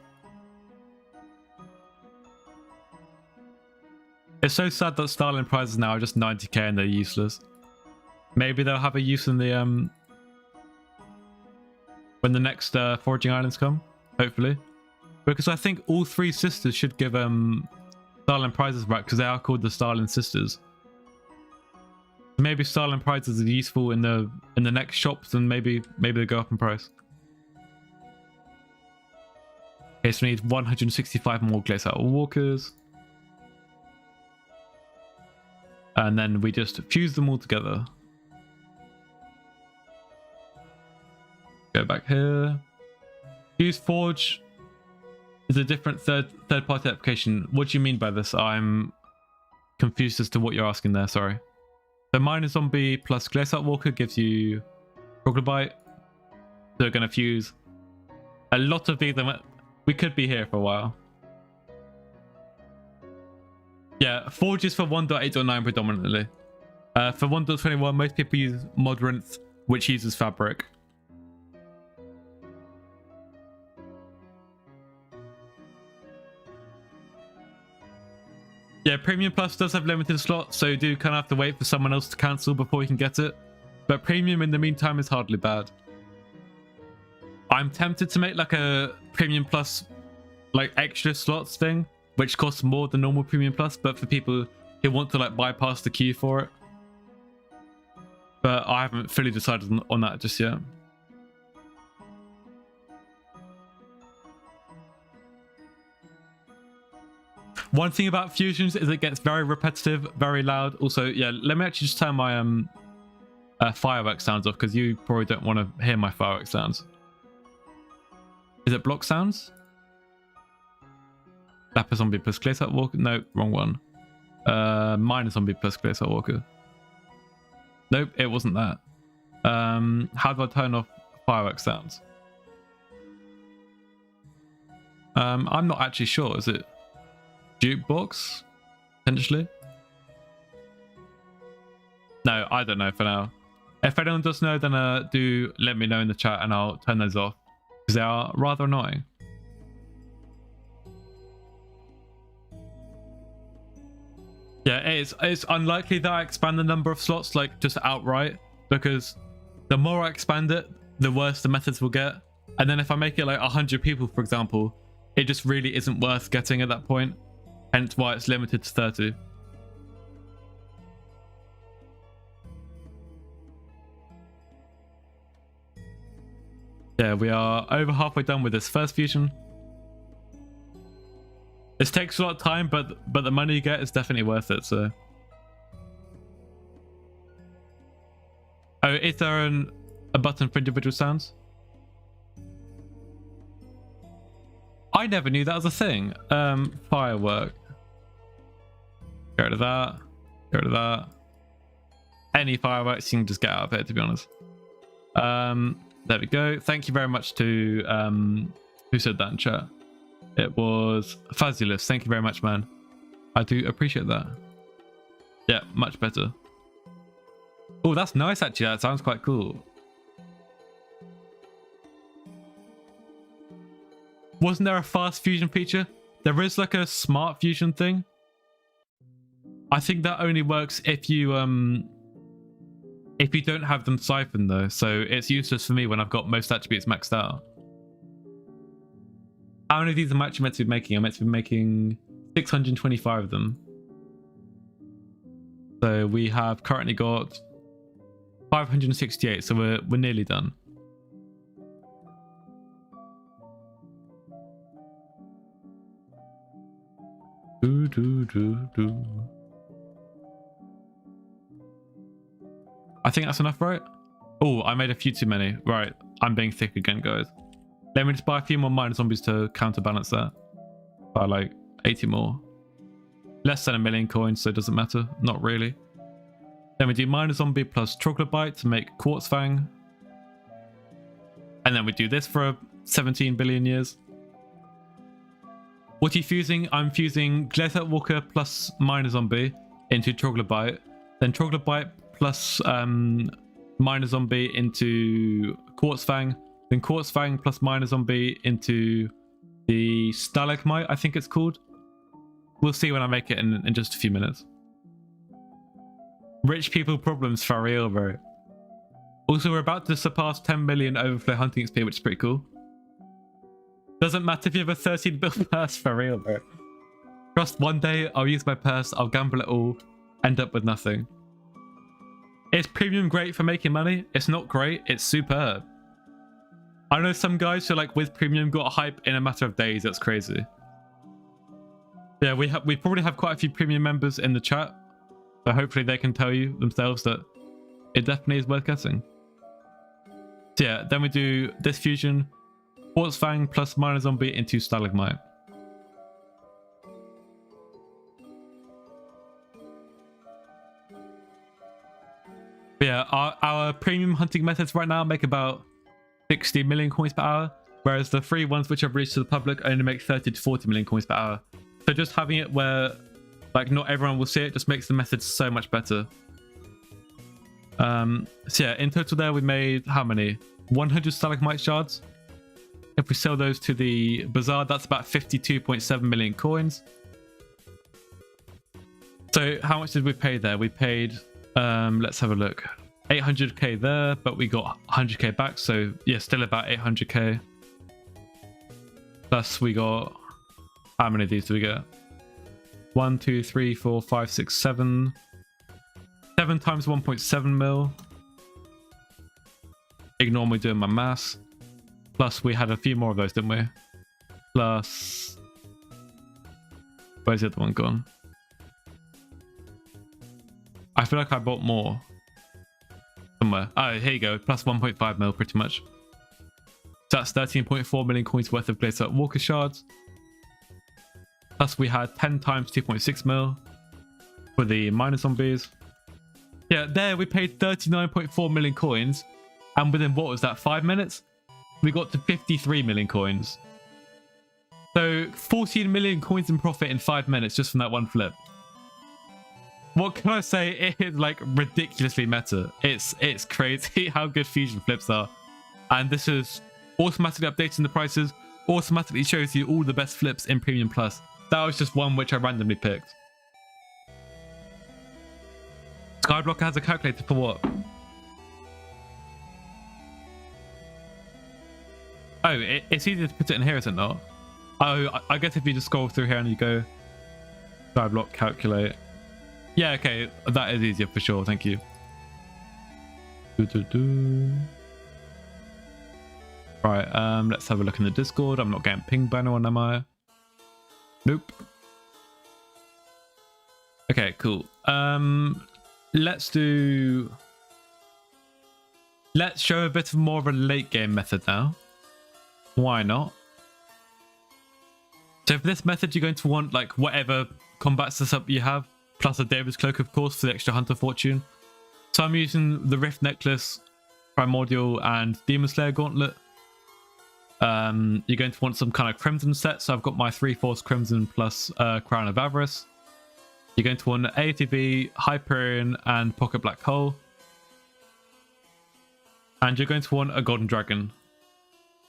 It's so sad that Starling prizes now are just 90k and they're useless. Maybe they'll have a use in the when the next foraging islands come, hopefully. Because I think all 3 sisters should give Starling prizes back because they are called the Starling sisters. Maybe Starling prizes are useful in the next shops, and maybe they go up in price. Okay, so we need 165 more Glaciate Walkers. And then we just fuse them all together. Go back here. Fuse Forge is a different third-party application. What do you mean by this? I'm confused as to what you're asking there, sorry. So Miner Zombie plus Glaciate Walker gives you Troglodyte. So we're going to fuse a lot of these. We could be here for a while. Yeah, Forge is for 1.8.9 predominantly. For 1.21, most people use Modrinth, which uses Fabric. Yeah, Premium Plus does have limited slots, so you do kind of have to wait for someone else to cancel before you can get it. But Premium in the meantime is hardly bad. I'm tempted to make like a Premium Plus like extra slots thing, which costs more than normal Premium Plus, but for people who want to like bypass the queue for it. But I haven't fully decided on that just yet. One thing about fusions is it gets very repetitive, very loud. Also, yeah, let me actually just turn my fireworks sounds off, because you probably don't want to hear my fireworks sounds. Is it block sounds? Lapis Zombie plus Clayset Walker? No, wrong one. Minor Zombie plus Clayset Walker. Nope, it wasn't that. How do I turn off fireworks sounds? I'm not actually sure. Is it jukebox? Potentially? No, I don't know for now. If anyone does know, then do let me know in the chat and I'll turn those off, because they are rather annoying. Yeah, it's unlikely that I expand the number of slots like just outright, because the more I expand it, the worse the methods will get. And then if I make it like 100 people, for example, it just really isn't worth getting at that point. Hence why it's limited to 30. Yeah, we are over halfway done with this first fusion. This takes a lot of time, but the money you get is definitely worth it. So, oh, is there a button for individual sounds? I never knew that was a thing. Firework. Get rid of that. Get rid of that. Any fireworks, you can just get out of it, to be honest. There we go. Thank you very much to who said that in chat. It was Fazulous. Thank you very much, man. I do appreciate that. Yeah, much better. Oh, that's nice actually. That sounds quite cool. Wasn't there a fast fusion feature? There is like a smart fusion thing. I think that only works if you don't have them siphoned though, so it's useless for me when I've got most attributes maxed out. How many of these am I actually meant to be making? I'm meant to be making 625 of them. So we have currently got 568, so we're nearly done. I think that's enough, right? Oh, I made a few too many. Right, I'm being thick again, guys. Let me just buy a few more minor zombies to counterbalance that. By like 80 more. Less than 1 million coins, so it doesn't matter. Not really. Then we do minor zombie plus troglodyte to make quartz fang. And then we do this for 17 billion years. What are you fusing? I'm fusing Glaciate Walker plus minor zombie into troglodyte. Then troglodyte plus minor zombie into quartz fang. Then quartz fang plus minor zombie into the stalagmite, I think it's called. We'll see when I make it in just a few minutes. Rich people problems for real, bro. Also, we're about to surpass 10 million overflow hunting XP, which is pretty cool. Doesn't matter if you have a 13 bill purse, for real, bro. Trust, one day I'll use my purse, I'll gamble it all, end up with nothing. Is premium great for making money? It's not great, it's superb. I know some guys who like with premium got a hype in a matter of days. That's crazy. Yeah, we probably have quite a few premium members in the chat, so hopefully they can tell you themselves that it definitely is worth getting. So yeah, then we do this fusion, quartz fang plus minor zombie into stalagmite. But yeah, our premium hunting methods right now make about 60 million coins per hour, whereas the free ones which I've released to the public only make 30 to 40 million coins per hour. So just having it where like not everyone will see it just makes the method so much better. So yeah, in total there we made how many? 100 stalagmite shards. If we sell those to the bazaar, that's about 52.7 million coins. So how much did we pay there? We paid, let's have a look, 800k there, but we got 100k back. So yeah, still about 800k. Plus we got, how many of these do we get? 1, 2, 3, 4, 5, 6, 7. 7 times 1.7 mil. Ignore me doing my maths. Plus we had a few more of those, didn't we? Plus, where's the other one gone? I feel like I bought more somewhere. Oh, here you go. Plus 1.5 mil pretty much. So that's 13.4 million coins worth of glazed up walker shards. Plus we had 10 times 2.6 mil for the miner zombies. Yeah, there we paid 39.4 million coins. And within, what was that, 5 minutes? We got to 53 million coins. So 14 million coins in profit in 5 minutes just from that one flip. What can I say? It is like ridiculously meta. It's crazy how good fusion flips are. And this is automatically updating the prices, automatically shows you all the best flips in Premium Plus. That was just one which I randomly picked. Skyblock has a calculator for what? Oh, it's easier to put it in here, is it not? Oh, I guess if you just scroll through here and you go Skyblock calculate. Yeah, okay, that is easier for sure. Thank you. Right, let's have a look in the Discord. I'm not getting pinged by anyone, am I? Nope. Okay, cool. Let's show a bit more of a late game method now. Why not? So for this method, you're going to want like whatever combat setup you have, plus a David's Cloak, of course, for the extra Hunter Fortune. So I'm using the Rift Necklace, Primordial, and Demon Slayer Gauntlet. You're going to want some kind of Crimson set. So I've got my 3/4 Crimson plus Crown of Avarice. You're going to want ATV, Hyperion, and Pocket Black Hole. And you're going to want a Golden Dragon.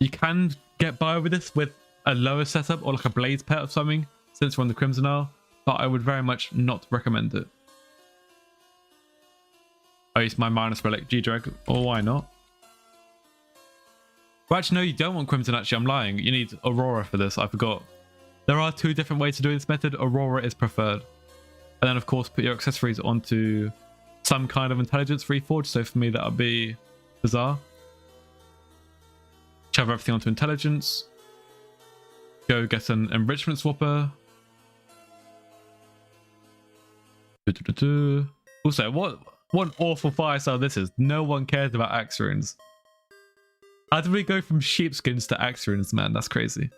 You can get by with this with a lower setup or like a Blaze pet or something, since we're on the Crimson Isle, but I would very much not recommend it. I use my minus relic G-Drag, or why not? Well, actually, no, you don't want Crimson, actually, I'm lying. You need Aurora for this, I forgot. There are 2 different ways to do this method. Aurora is preferred. And then, of course, put your accessories onto some kind of intelligence reforged. So for me, that would be Bizarre. Shove everything onto intelligence. Go get an enrichment swapper. Also, what an awful fire style this is. No one cares about axe runes. How did we go from sheepskins to axe runes, man? That's crazy.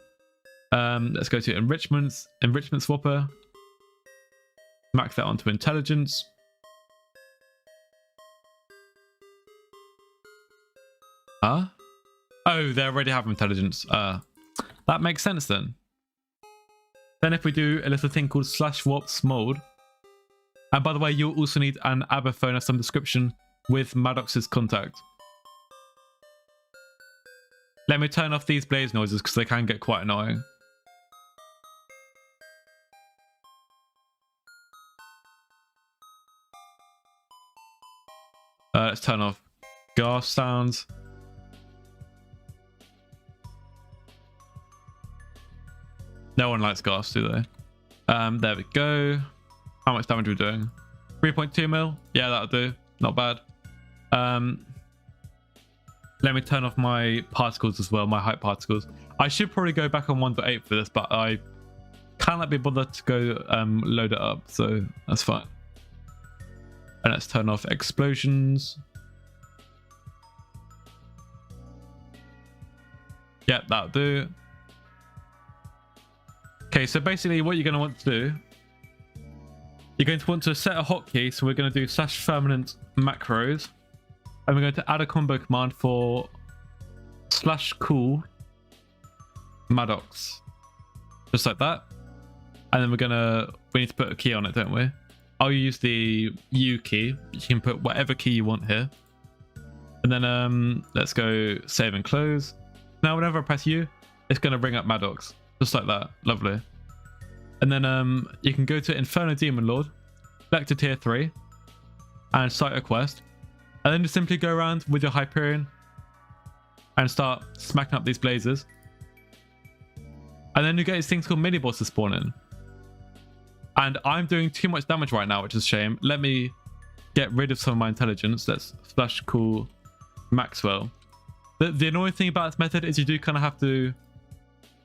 Let's go to enrichment swapper. Smack that onto intelligence. Huh? Oh, they already have intelligence. That makes sense then. Then if we do a little thing called /warps mold. And by the way, you'll also need an Abaphone of some description with Maddox's contact. Let me turn off these blaze noises because they can get quite annoying. Let's turn off gas sounds. No one likes gas, do they? There we go. How much damage are we doing? 3.2 mil? Yeah, that'll do. Not bad. Let me turn off my particles as well, my hype particles. I should probably go back on 1.8 for this, but I cannot be bothered to go load it up, so that's fine. And let's turn off explosions. Yep, that'll do. Okay, so basically what you're going to want to do, you're going to want to set a hotkey. So we're going to do /permanent macros. And we're going to add a combo command for /cool Maddox. Just like that. And then we need to put a key on it, don't we? I'll use the U key. You can put whatever key you want here. And then let's go save and close. Now whenever I press U, it's going to bring up Maddox. Just like that. Lovely. And then you can go to Inferno Demon Lord. select a tier 3 and start a quest. And then just simply go around with your Hyperion and start smacking up these blazes. And then you get these things called mini bosses spawn in. And I'm doing too much damage right now, which is a shame. Let me get rid of some of my intelligence. Let's slash call Maxwell. The annoying thing about this method is you do kind of have to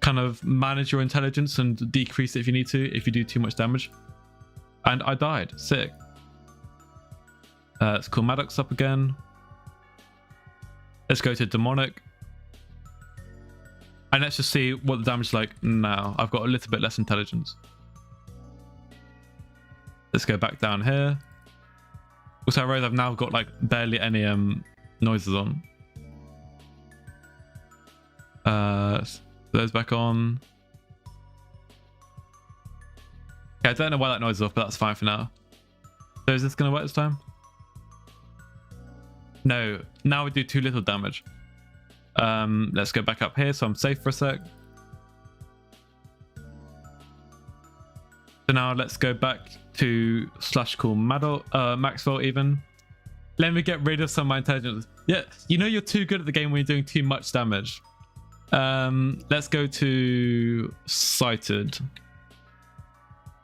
kind of manage your intelligence and decrease it if you need to, if you do too much damage. And I died. Sick. Let's call Maddox up again. Let's go to Demonic. And let's just see what the damage is like now. I've got a little bit less intelligence. Let's go back down here. Also, I realize I've now got like barely any noises on. Those back on. Okay, I don't know why that noise is off, but that's fine for now. So is this going to work this time? No, now we do too little damage. Let's go back up here so I'm safe for a sec. So now let's go back to slash call Maxwell even. Let me get rid of some of my intelligence. Yeah, you know you're too good at the game when you're doing too much damage. Let's go to Sighted.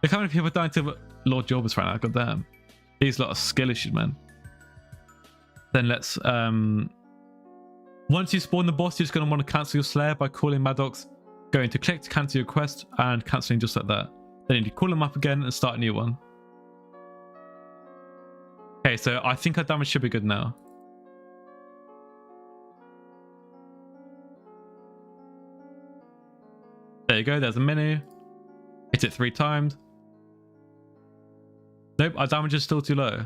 Look how many people are dying to Lord Jorbus right now, goddamn. These lot of skill issues, man. Then let's once you spawn the boss, you're just going to want to cancel your Slayer by calling Maddox, going to click to cancel your quest and cancelling just like that. Then you need to call him up again and start a new one. Okay, so I think our damage should be good now. There you go, there's a mini. Hit it 3 times. Nope, our damage is still too low.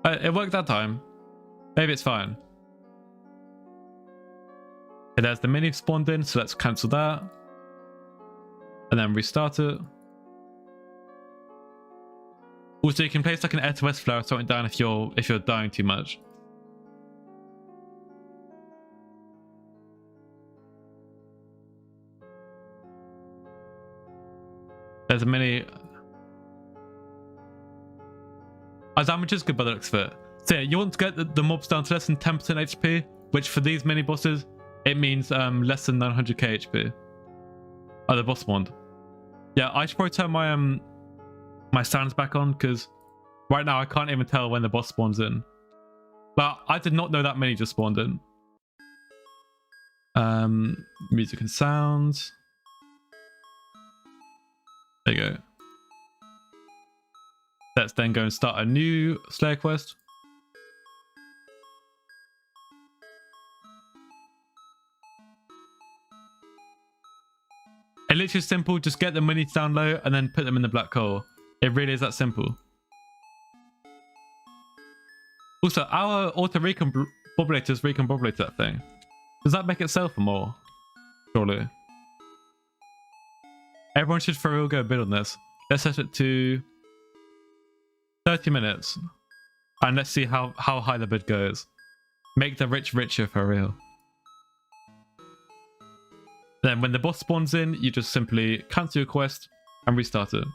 It worked that time. Maybe it's fine. Okay, there's the mini spawned in, so let's cancel that. And then restart it. Also, you can place like an air to west flare or something down if you're dying too much. There's a mini. Our damage is good by the looks of it. So yeah, you want to get the mobs down to less than 10% HP, which for these mini bosses, it means less than 900k HP. Oh, the boss spawned. Yeah, I should probably turn my my stands back on because right now I can't even tell when the boss spawns in. But I did not know that many just spawned in. Music and sounds. There you go. Let's then go and start a new Slayer quest. It literally is simple, just get the minis down low and then put them in the black hole. It really is that simple. Also, our auto recombobulator's recombobulated that thing. Does that make it sell for more? Surely. Everyone should for real go a bid on this. Let's set it to 30 minutes. And let's see how high the bid goes. Make the rich richer for real. Then when the boss spawns in, you just simply cancel your quest and restart it.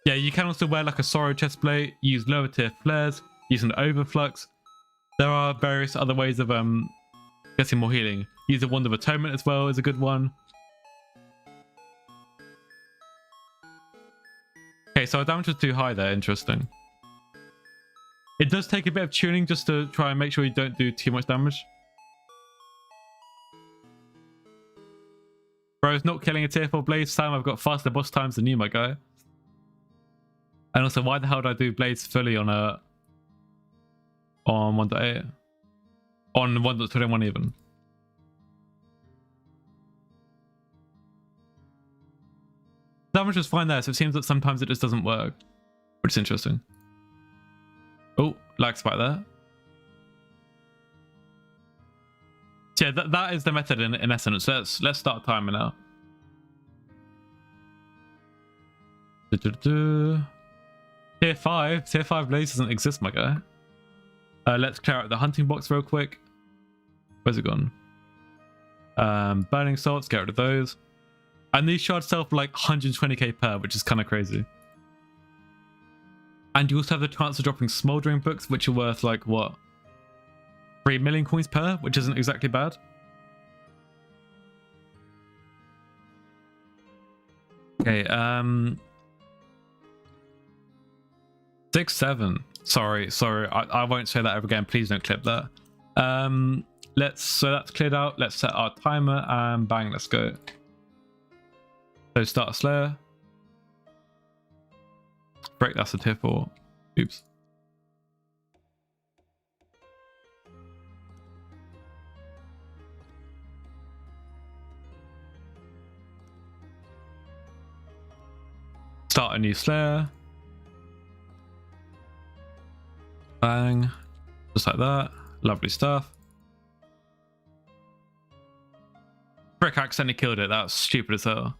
Yeah, you can also wear like a Sorrow chestplate, use lower tier flares, use an overflux. There are various other ways of getting more healing. Use a Wand of Atonement as well is a good one. Okay, so our damage was too high there, interesting. It does take a bit of tuning just to try and make sure you don't do too much damage. Bro's not killing a tier 4 Blaze. Sam, I've got faster boss times than you, my guy. And also, why the hell do I do Blaze fully on 1.8? On 1.21 even. Damage was fine there, so it seems that sometimes it just doesn't work. Which is interesting. Oh, lag spike there. So yeah, that is the method in essence. Let's start timer now. Tier 5 Blaze doesn't exist, my guy. Let's clear out the hunting box real quick. Where's it gone? Burning salts, get rid of those. And these shards sell for like 120k per, which is kind of crazy. And you also have the chance of dropping smoldering books, which are worth like what? 3 million coins per, which isn't exactly bad. Okay, 6-7. Sorry, I won't say that ever again. Please don't clip that. So that's cleared out. Let's set our timer and bang, let's go. So start a Slayer. Break, that's a tier 4. Oops. Start a new Slayer. Bang. Just like that. Lovely stuff. Frick, I accidentally killed it. That was stupid as hell.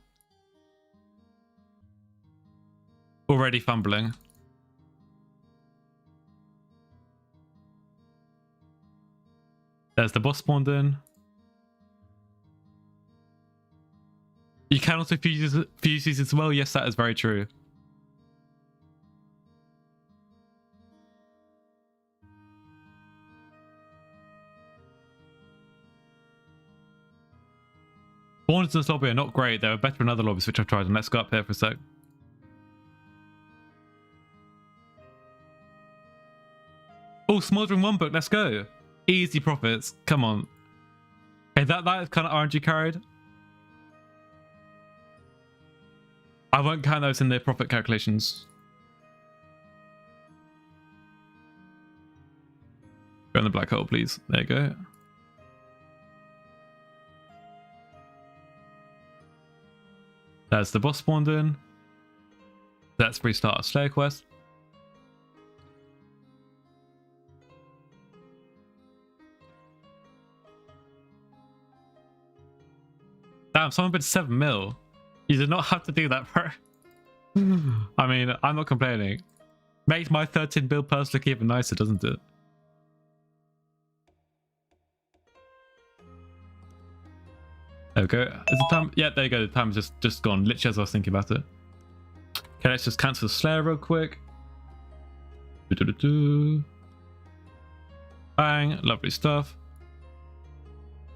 Already fumbling. There's the boss spawned in. You can also fuse these as well. Yes, that is very true. Spawns in this lobby are not great. They were better in other lobbies, which I've tried. And let's go up here for a sec. Oh, smoldering 1 book. Let's go. Easy profits. Come on. Okay, that is kind of RNG carried. I won't count those in the profit calculations. Go in the black hole, please. There you go. There's the boss spawned in. Let's restart our Slayer quest. Damn, someone bid 7 mil. You did not have to do that, bro. I mean, I'm not complaining. Makes my 13 build purse look even nicer, doesn't it? There we go. Is the time? Yeah, there you go. The time's just gone. Literally as I was thinking about it. Okay, let's just cancel the Slayer real quick. Bang, lovely stuff.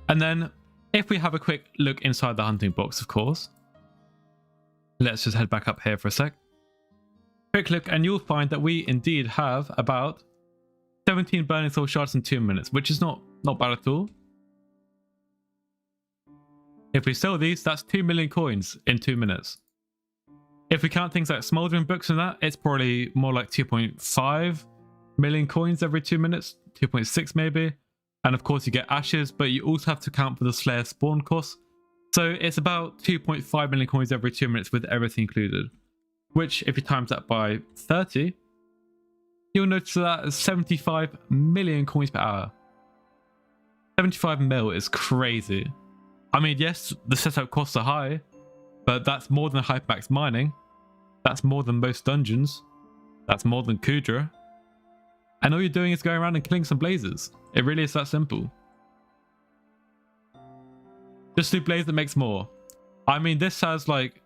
And then, if we have a quick look inside the hunting box, of course. Let's just head back up here for a sec. Quick look, and you'll find that we indeed have about 17 burning soul shards in 2 minutes, which is not bad at all. If we sell these, that's 2 million coins in 2 minutes. If we count things like smoldering books and that, it's probably more like 2.5 million coins every 2 minutes, 2.6 maybe. And of course you get ashes, but you also have to count for the Slayer spawn cost. So it's about 2.5 million coins every 2 minutes with everything included. Which, if you times that by 30, you'll notice that is 75 million coins per hour. 75 mil is crazy. I mean, yes, the setup costs are high, but that's more than Hypemax mining. That's more than most dungeons. That's more than Kudra. And all you're doing is going around and killing some blazers. It really is that simple. Just do blaze that makes more. I mean, this has like...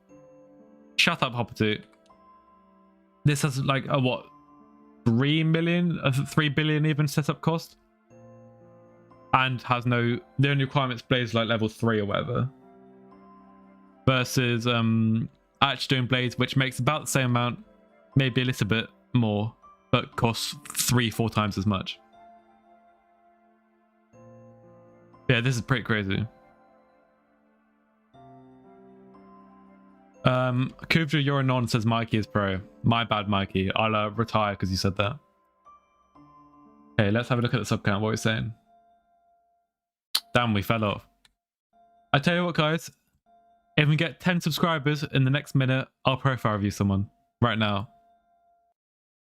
Shut up, Hopper2. This has like a what? 3 million? 3 billion even setup cost? And has no... The only requirement's blaze like level 3 or whatever. Versus actually doing blaze, which makes about the same amount. Maybe a little bit more. But costs 3-4 times as much. Yeah, this is pretty crazy. Kuvra, you're a non, says Mikey is pro. My bad, Mikey. I'll retire because you said that. Okay, let's have a look at the sub count. What are we saying? Damn, we fell off. I tell you what, guys. If we get 10 subscribers in the next minute, I'll profile review someone right now.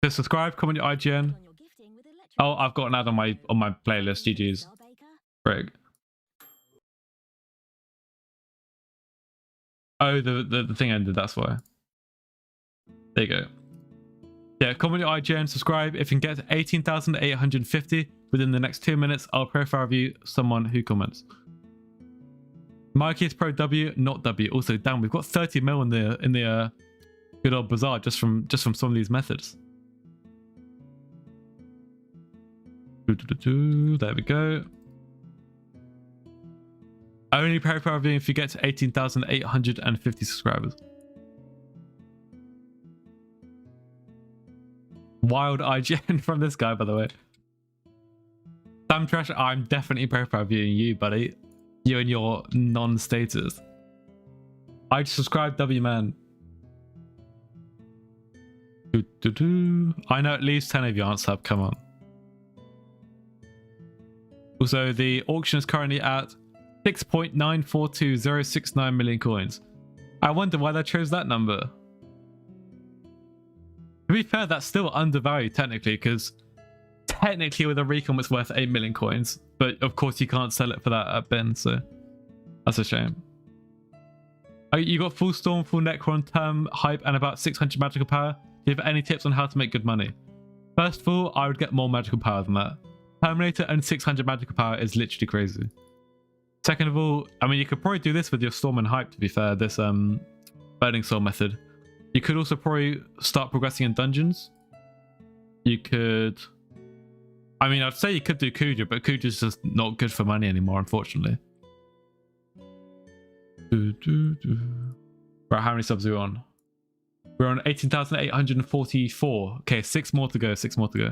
So subscribe, comment your IGN. Oh, I've got an ad on my playlist. GG's. Frig. Oh, the thing ended, that's why. There you go. Yeah, comment your IGN, subscribe. If you can get to 18,850 within the next 2 minutes, I'll profile review someone who comments. Mikey's Pro W, not W. Also, damn, we've got 30 mil in the good old bazaar just from some of these methods. There we go. Only profile review if you get to 18,850 subscribers. Wild IGN from this guy, by the way. Sam Trash, I'm definitely profile viewing you, buddy. You and your non-status. I subscribe, W man. I know at least 10 of you aren't sub, come on. Also, the auction is currently at 6.942069 million coins. I wonder why they chose that number. To be fair, that's still undervalued technically, because technically with a recon it's worth 8 million coins, but of course you can't sell it for that at bin, so that's a shame. You got full storm, full necron, term, hype, and about 600 magical power. Do you have any tips on how to make good money? First of all, I would get more magical power than that. Terminator and 600 magical power is literally crazy. Second of all, I mean, you could probably do this with your storm and hype, to be fair, this burning soul method. You could also probably start progressing in dungeons. You could, I mean, I'd say you could do Kuja, but Kuja's just not good for money anymore, unfortunately. Right, how many subs are we on? We're on 18,844. Okay, 6 more to go, 6 more to go.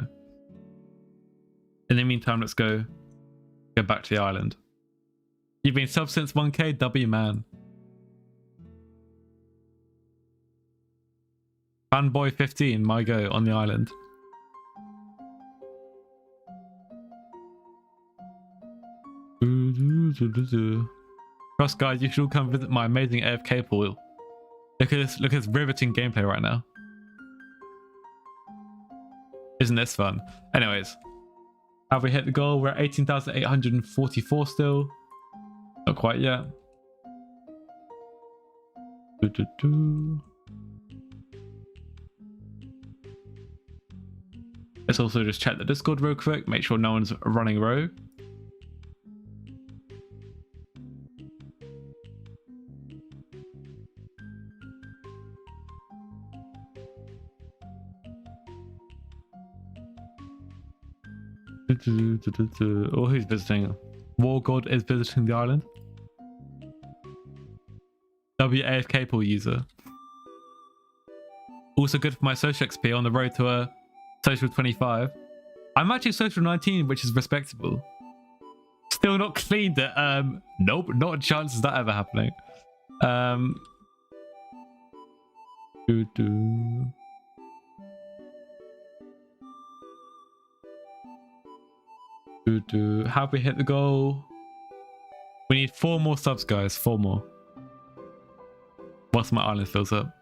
In the meantime, let's go back to the island. You've been sub since 1k, W man. Fanboy 15, my go on the island. Trust guys, you should all come visit my amazing AFK pool. Look at this riveting gameplay right now. Isn't this fun? Anyways, have we hit the goal? We're at 18,844 still. Not quite yet. Let's also just check the Discord real quick, make sure no one's running rogue. Oh, who's visiting? War God is visiting the island. WAFK pool user. Also good for my social XP on the road to a social 25. I'm actually social 19, which is respectable. Still not cleaned it. Nope, not a chance of that ever happening. Have we hit the goal? We need 4 more subs, guys. 4 more. Once my island fills up.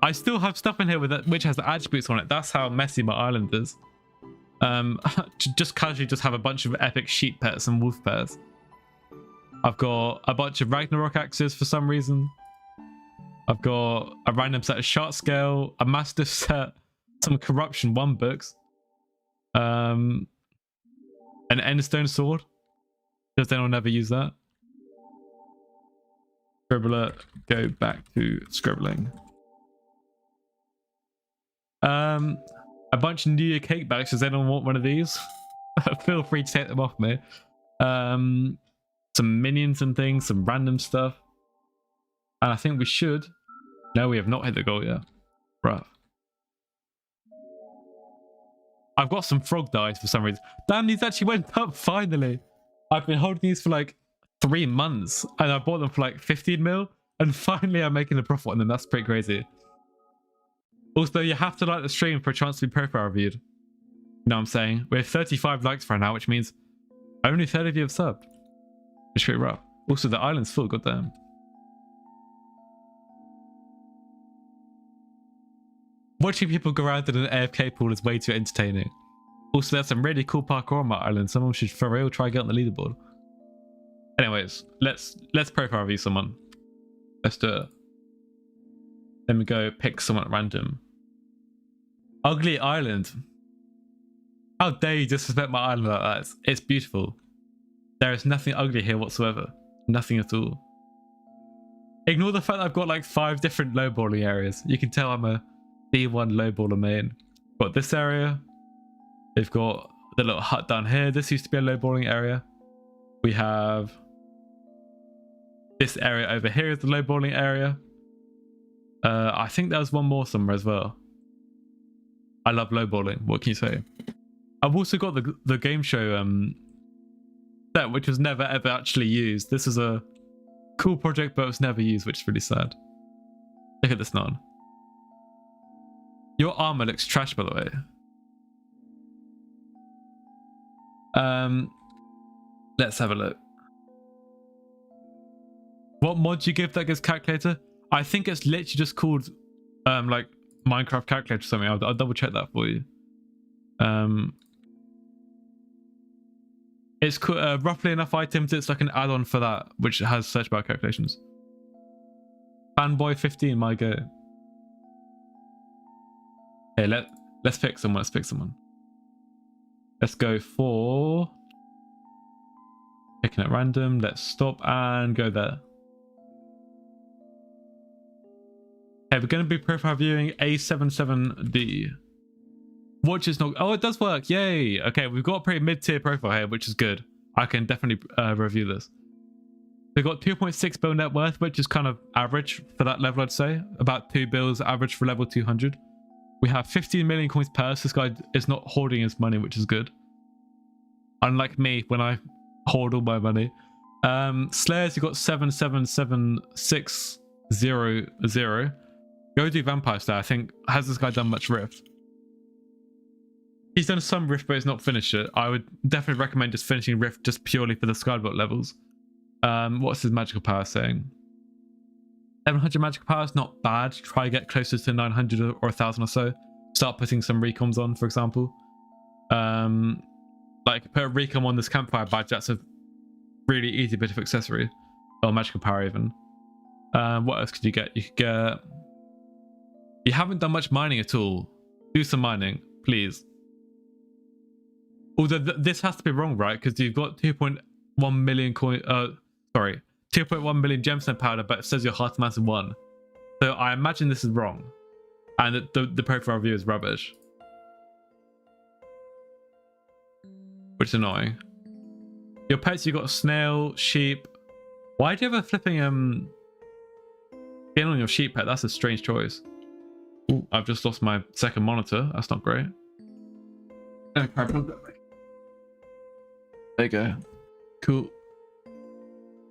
I still have stuff in here with that which has attributes on it. That's how messy my island is. Just casually just have a bunch of epic sheep pets and wolf pets. I've got a bunch of Ragnarok axes for some reason. I've got a random set of shot scale, a mastiff set, some corruption 1 books, an endstone sword. Does anyone ever use that? Scribbler, go back to scribbling. A bunch of New Year cake bags. Does anyone want one of these? Feel free to take them off me. Some minions and things, some random stuff. And I think we should. No, we have not hit the goal yet. Rough. I've got some frog dice for some reason. Damn, these actually went up finally. I've been holding these for like 3 months and I bought them for like 15 mil and finally I'm making a profit on them. That's pretty crazy. Also, you have to like the stream for a chance to be profile reviewed. You know what I'm saying? We have 35 likes right now, which means only 30 of you have subbed. It's pretty rough. Also, the island's full, goddamn. Watching people go around in an AFK pool is way too entertaining. Also, there's some really cool parkour on my island. Someone should for real try get on the leaderboard. Anyways, let's profile review someone. Let's do it. Let me go pick someone at random. Ugly Island. How dare you disrespect my island like that? It's beautiful. There is nothing ugly here whatsoever. Nothing at all. Ignore the fact that I've got like 5 different lowballing areas. You can tell I'm a B1 lowballer main. Got this area. They've got the little hut down here. This used to be a lowballing area. We have this area over here is the lowballing area. I think there was one more somewhere as well. I love lowballing. What can you say? I've also got the game show set, which was never ever actually used. This is a cool project, but it was never used, which is really sad. Look at this, Nan. Your armor looks trash, by the way. Let's have a look. What mod do you give that gives calculator? I think it's literally just called like Minecraft calculator or something. I'll double check that for you. It's roughly enough items. It's like an add-on for that, which has search bar calculations. Fanboy 15, my go. Hey, let's pick someone. Let's pick someone. Let's go for picking at random. Let's stop and go there. Okay, we're going to be profile viewing A77D. Watch is not. Oh, it does work. Yay. Okay, we've got a pretty mid-tier profile here, which is good. I can definitely review this. They've got 2.6 bill net worth, which is kind of average for that level, I'd say. About 2 bills average for level 200. We have 15 million coins per. So this guy is not hoarding his money, which is good. Unlike me, when I hoard all my money. Slayers, you've got 777,600. Go do Vampire Slayer. I think, has this guy done much Rift? He's done some Rift, but he's not finished it. I would definitely recommend just finishing Rift just purely for the Skyblock levels. What's his magical power saying? 700 magical power is not bad. Try to get closer to 900 or 1,000 or so. Start putting some recoms on, for example. Like put a recom on this campfire badge. That's a really easy bit of accessory. Or magical power even. What else could you get? You could get... You haven't done much mining at all. Do some mining, please. Although this has to be wrong, right? Because you've got 2.1 million coin... sorry. 2.1 million gemstone powder, but it says your heart mass is 1. So I imagine this is wrong. And the profile review is rubbish. Which is annoying. Your pets, you got a snail, sheep. Why do you have a flipping skin on your sheep pet? That's a strange choice. Ooh, I've just lost my second monitor. That's not great. There you go. Cool.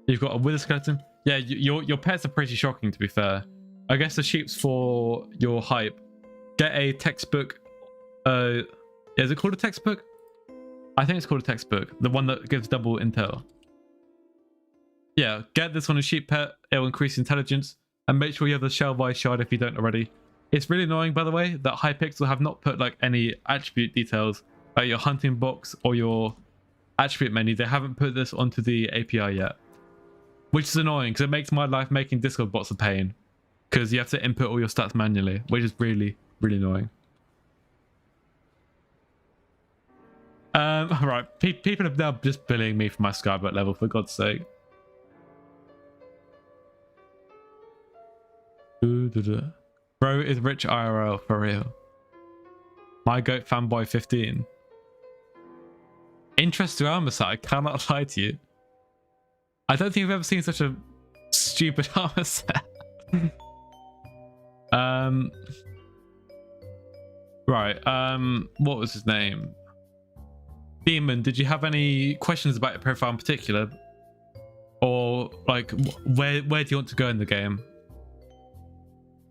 You've got a wither skeleton. Yeah, your pets are pretty shocking, to be fair. I guess the sheep's for your hype. Get a textbook. Is it called a textbook? I think it's called a textbook. The one that gives double intel. Yeah, get this on a sheep pet. It'll increase intelligence. And make sure you have the shell-wise shard if you don't already. It's really annoying, by the way, that Hypixel have not put like any attribute details about your hunting box or your attribute menu. They haven't put this onto the API yet. Which is annoying because it makes my life making Discord bots a pain. Because you have to input all your stats manually, which is really, really annoying. Right, people have now just bullying me for my Skyblock level, for God's sake. Bro is rich IRL, for real. My goat fanboy 15. Interesting armor set, I cannot lie to you. I don't think I've ever seen such a stupid armor set. Right, what was his name? Demon, did you have any questions about your profile in particular? Or like where do you want to go in the game?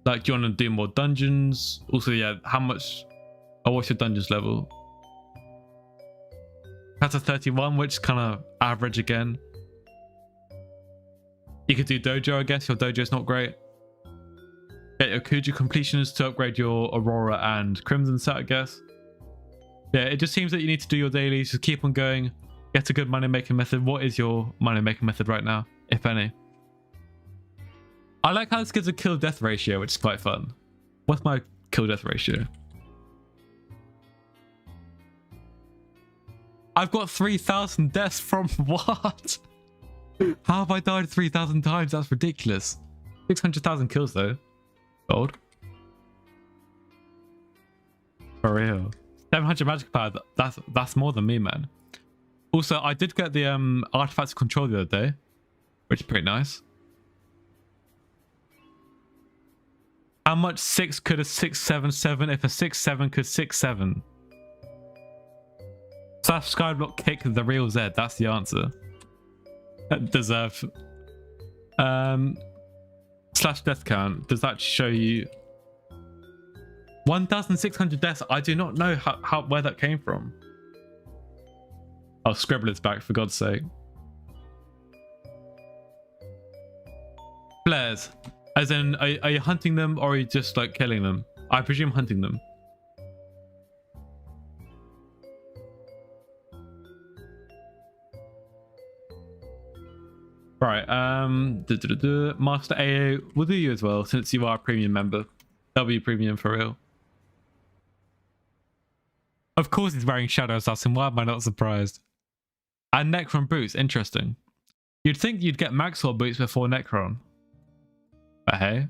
Like, do you want to do more dungeons? Also, yeah, how much... Oh, what's your dungeons level? That's a 31, which is kind of average again. You could do dojo, I guess. Your dojo's not great. Get your Kuju completions to upgrade your Aurora and Crimson set, I guess. Yeah, it just seems that you need to do your dailies. Just keep on going. Get a good money-making method. What is your money-making method right now, if any? I like how this gives a kill-death ratio, which is quite fun. What's my kill-death ratio? I've got 3,000 deaths from what? How have I died 3,000 times? That's ridiculous. 600,000 kills though. Gold. For real. 700 magic power. That's more than me, man. Also, I did get the artifacts of control the other day, which is pretty nice. How much 6 could a 677 if a 6-7 could 6-7? Slash Skyblock kick the real Z. That's the answer. Deserve. Slash death count. Does that show you 1,600 deaths? I do not know where that came from. Oh, Scribbler's back, for God's sake. Flares. As in, are you hunting them or are you just like killing them? I presume hunting them. Right, Master AO will do you as well, since you are a premium member. W premium for real. Of course he's wearing Shadow Assassin, why am I not surprised? And Necron boots, interesting. You'd think you'd get Maxwell boots before Necron. But hey.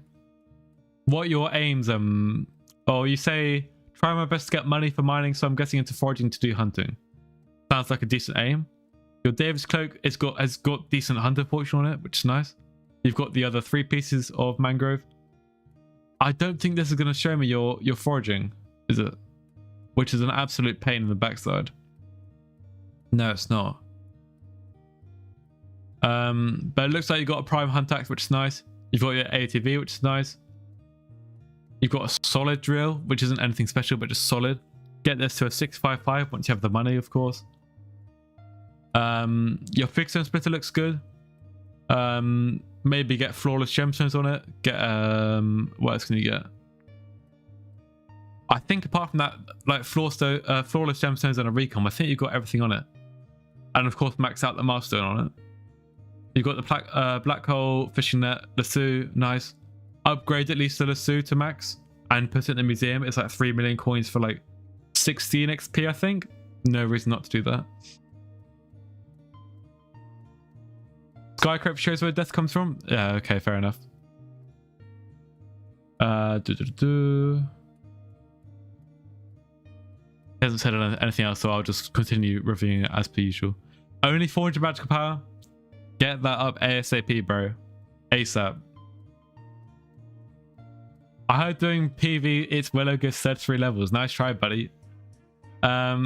What are your aims? Oh, you say, try my best to get money for mining, so I'm getting into foraging to do hunting. Sounds like a decent aim. Your David's cloak has got decent hunter fortune on it, which is nice. You've got the other 3 pieces of mangrove. I don't think this is going to show me your foraging, is it? Which is an absolute pain in the backside. No, it's not. But it looks like you've got a prime hunt axe, which is nice. You've got your ATV, which is nice. You've got a solid drill, which isn't anything special, but just solid. Get this to a 655 once you have the money, of course. Your fixstone splitter looks good. Maybe get flawless gemstones on it. Get what else can you get? I think apart from that, like flawless gemstones and a recon, I think you've got everything on it. And of course, max out the milestone on it. You've got the black hole fishing net, lasso, nice. Upgrade at least the lasso to max and put it in the museum. It's like 3 million coins for like 16 XP, I think. No reason not to do that. Skycrape shows where death comes from. Yeah, okay, fair enough. He hasn't said anything else, so I'll just continue reviewing it as per usual. Only 400 magical power. Get that up ASAP, bro. ASAP. I heard doing PV, it's Willow gives 33 levels. Nice try, buddy. Yeah,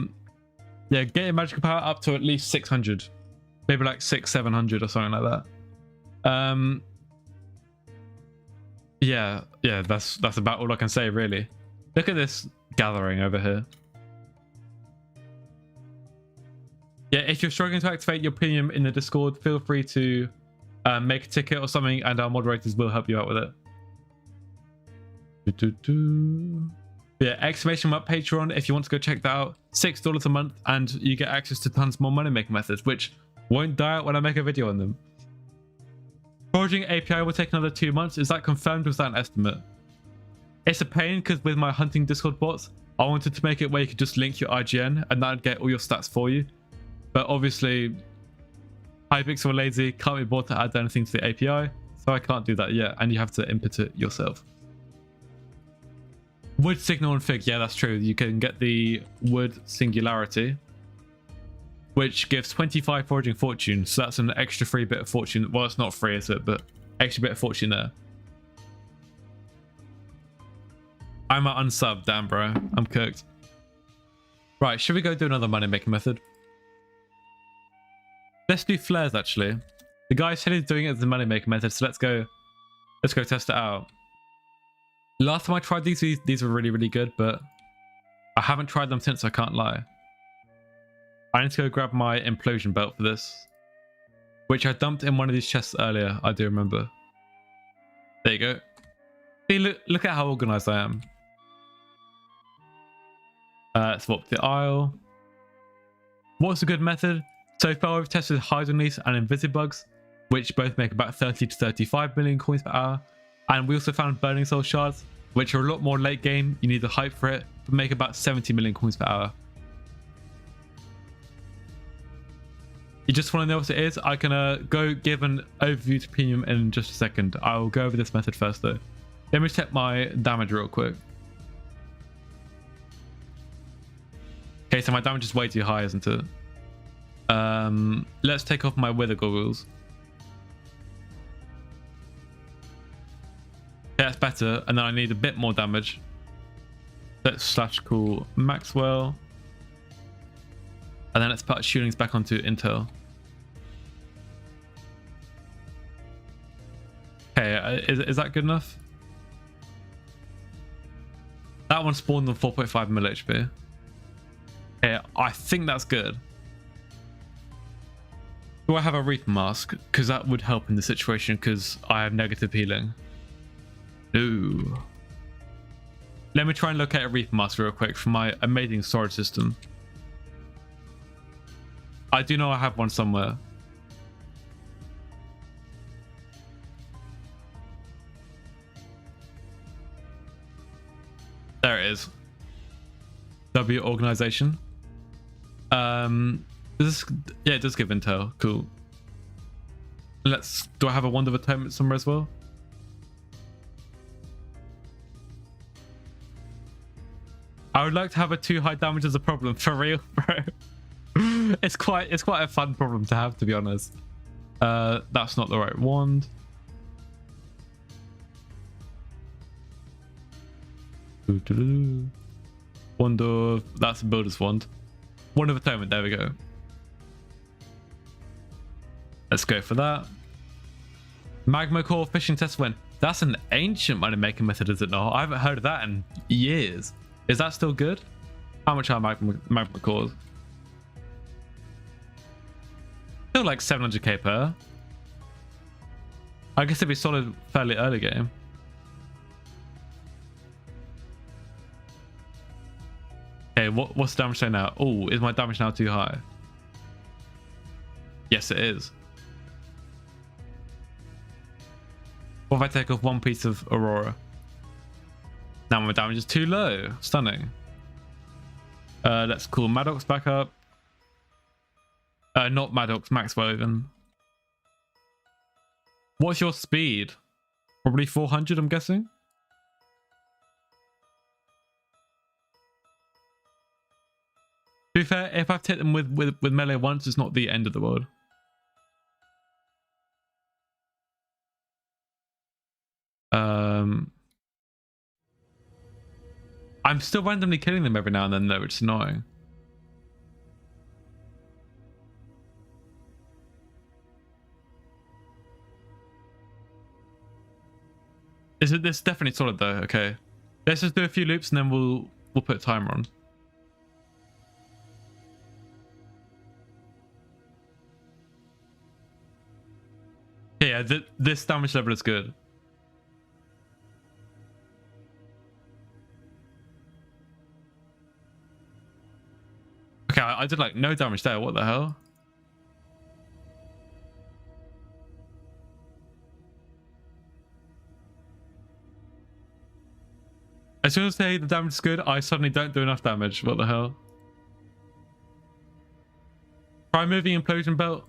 get your magical power up to at least 600. Maybe like 600-700 or something like that. Yeah, that's about all I can say, really. Look at this gathering over here. Yeah, if you're struggling to activate your premium in the Discord, feel free to make a ticket or something, and our moderators will help you out with it. Yeah, exclamation mark Patreon if you want to go check that out. $6 a month, and you get access to tons more money making methods, which won't die out when I make a video on them. Foraging API will take another 2 months. Is that confirmed or is that an estimate? It's a pain because with my hunting Discord bots, I wanted to make it where you could just link your IGN and that'd get all your stats for you. But obviously, Hypixel lazy, can't be bothered to add anything to the API, so I can't do that yet, and you have to input it yourself. Wood signal and fig, yeah, that's true. You can get the wood singularity, which gives 25 foraging fortune, so that's an extra free bit of fortune. Well, it's not free, is it? But extra bit of fortune there. I'm an unsub, damn bro. I'm cooked. Right, should we go do another money making method? Let's do flares actually. The guy said he's doing it as the money making method, so let's go test it out. Last time I tried these were really good, but I haven't tried them since, I can't lie. I need to go grab my implosion belt for this, which I dumped in one of these chests earlier. I do remember. There you go. See, look at how organized I am. Swap the aisle. What's a good method? So far we've tested Hydronease and Invisibugs, which both make about 30 to 35 million coins per hour. And we also found Burning Soul Shards, which are a lot more late game. You need the hype for it, but make about 70 million coins per hour. You just want to know what it is? I can go give an overview to premium in just a second. I'll go over this method first though. Let me check my damage real quick. Okay, so my damage is way too high, isn't it? Let's take off my wither goggles. Yeah, that's better. And then I need a bit more damage. Let's slash call Maxwell. And then let's put shootings back onto Intel. Okay, is that good enough? That one spawned on 4.5 mil HP. Okay, I think that's good. Do I have a Reaper Mask? Because that would help in the situation because I have negative healing. Ooh. Let me try and locate a Reaper Mask real quick from my amazing storage system. I do know I have one somewhere. There it is. W organization. Does this, yeah, it does give intel. Cool. Do I have a Wand of Atonement somewhere as well? I would like to have a too high damage as a problem for real, bro. It's quite a fun problem to have, to be honest. That's not the right wand. Wand of, that's a builder's wand. Wand of Atonement, there we go. Let's go for that. Magma core fishing test win. That's an ancient money making method, is it not? I haven't heard of that in years. Is that still good? How much are magma cores? Still like 700k per. I guess it'd be solid fairly early game. Okay, what's the damage say now? Oh, is my damage now too high? Yes, it is. What if I take off one piece of Aurora? Now my damage is too low. Stunning. Let's call Maddox back up. Not Maddox, Maxwell even. What's your speed? Probably 400, I'm guessing. To be fair, if I've hit them with melee once, it's not the end of the world. I'm still randomly killing them every now and then though, which is annoying. This is definitely solid though. Okay, let's just do a few loops and then we'll put a timer on. Yeah, this damage level is good. Okay, I did like no damage there. What the hell? As soon as I say the damage is good, I suddenly don't do enough damage. What the hell? Try moving Implosion Belt.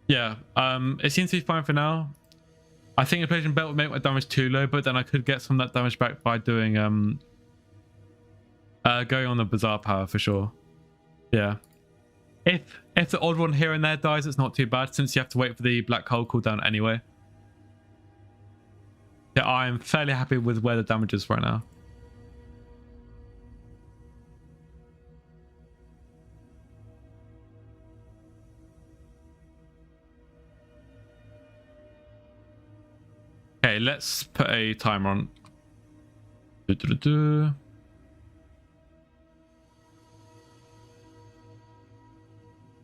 Yeah, it seems to be fine for now. I think Implosion Belt would make my damage too low, but then I could get some of that damage back by doing going on the Bizarre Power for sure. Yeah. If the odd one here and there dies, it's not too bad since you have to wait for the Black Hole cooldown anyway. Yeah, I'm fairly happy with where the damage is right now. Okay, let's put a timer on.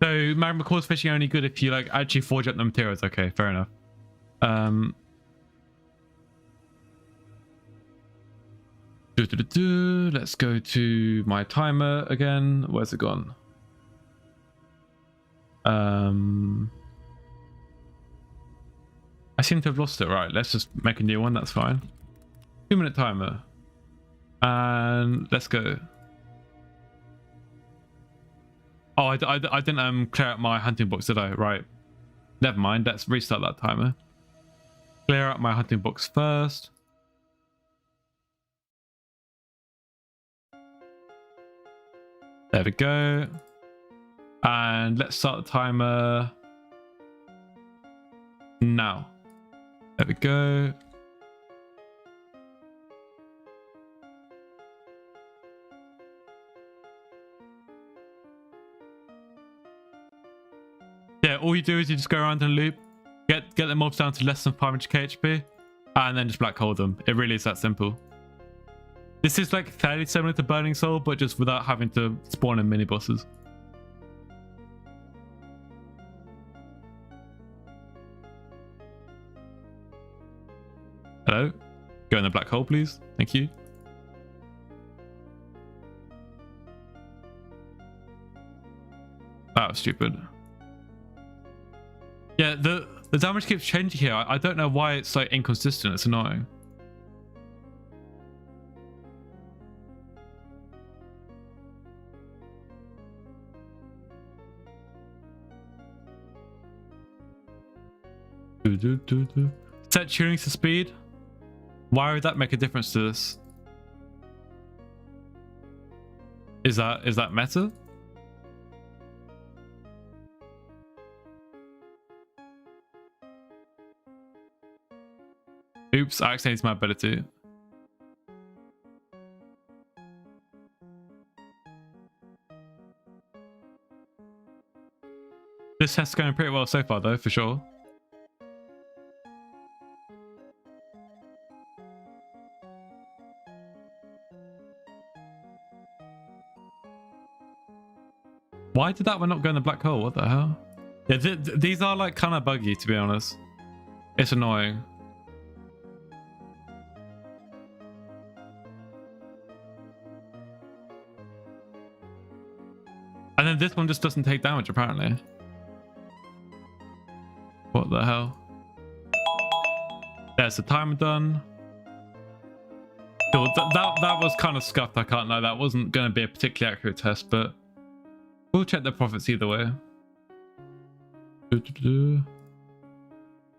So magma cores fishing only good if you like actually forge up the materials. Okay, fair enough. Let's go to my timer again. Where's it gone? I seem to have lost it. Right, let's just make a new one. That's fine. 2-minute timer. And let's go. Oh, I didn't clear out my hunting box, did I? Right. Never mind. Let's restart that timer. Clear out my hunting box first. There we go. And let's start the timer now. There we go. Yeah, all you do is you just go around in a loop, get the mobs down to less than 500 HP, and then just black hole them. It really is that simple. This is like fairly similar to Burning Soul, but just without having to spawn in mini bosses. Hello? Go in the black hole, please. Thank you. That was stupid. Yeah, the damage keeps changing here. I don't know why it's like inconsistent. It's annoying. Set tunings to speed. Why would that make a difference to this? Is that meta? Oops, I accidentally used my ability. This test's going pretty well so far though, for sure. Why did that one not go in the black hole? What the hell? Yeah, these are like kind of buggy, to be honest. It's annoying. And then this one just doesn't take damage, apparently. What the hell? There's the timer done. Cool. That was kind of scuffed, I can't lie. That wasn't going to be a particularly accurate test, but we'll check the profits either way.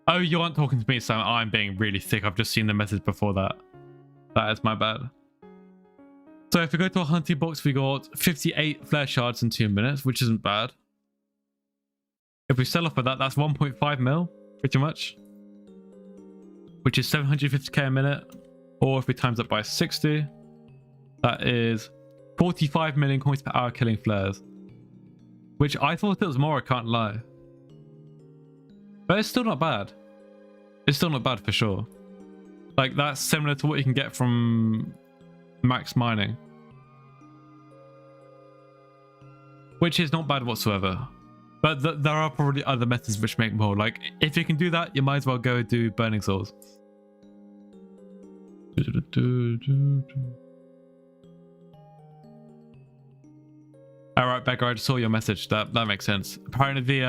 Oh, you aren't talking to me, Sam. I'm being really thick. I've just seen the message before that. That is my bad. So if we go to our hunting box, we got 58 flare shards in 2 minutes, which isn't bad. If we sell off with that, that's 1.5 mil, pretty much. Which is 750k a minute. Or if we times that by 60, that is 45 million coins per hour killing flares. Which I thought it was more, I can't lie. But it's still not bad. It's still not bad for sure. Like, that's similar to what you can get from max mining. Which is not bad whatsoever. But there are probably other methods which make more. Like, if you can do that, you might as well go do Burning Souls. Alright, Becca, I just saw your message. That makes sense. Apparently the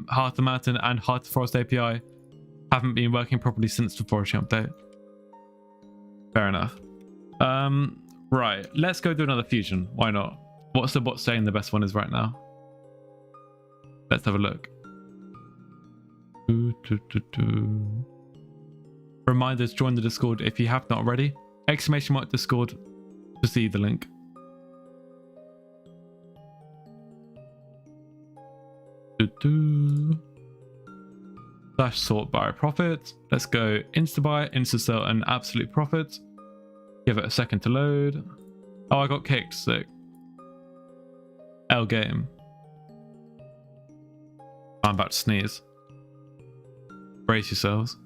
Heart of the Mountain and Heart of the Forest API haven't been working properly since the forestry update. Fair enough. Right, let's go do another fusion. Why not? What's the bot saying the best one is right now? Let's have a look. Reminders, join the Discord if you have not already. Exclamation mark Discord to see the link. Slash sort by profit. Let's go insta buy, insta sell, and absolute profit. Give it a second to load. Oh, I got kicked. Sick. L game. I'm about to sneeze. Brace yourselves.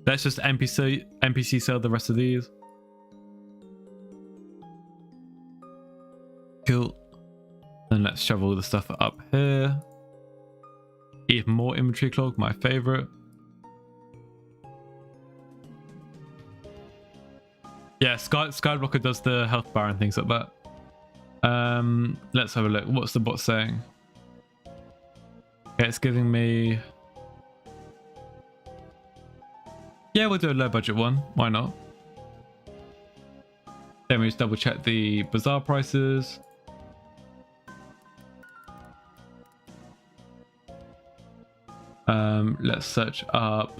Let's just NPC sell the rest of these. Cool. Then let's shove all the stuff up here. Even more inventory clog, my favorite. Yeah, Skyblocker does the health bar and things like that. Let's have a look. What's the bot saying? Okay, it's giving me... Yeah, we'll do a low budget one. Why not? Then we just double check the bazaar prices. Let's search up.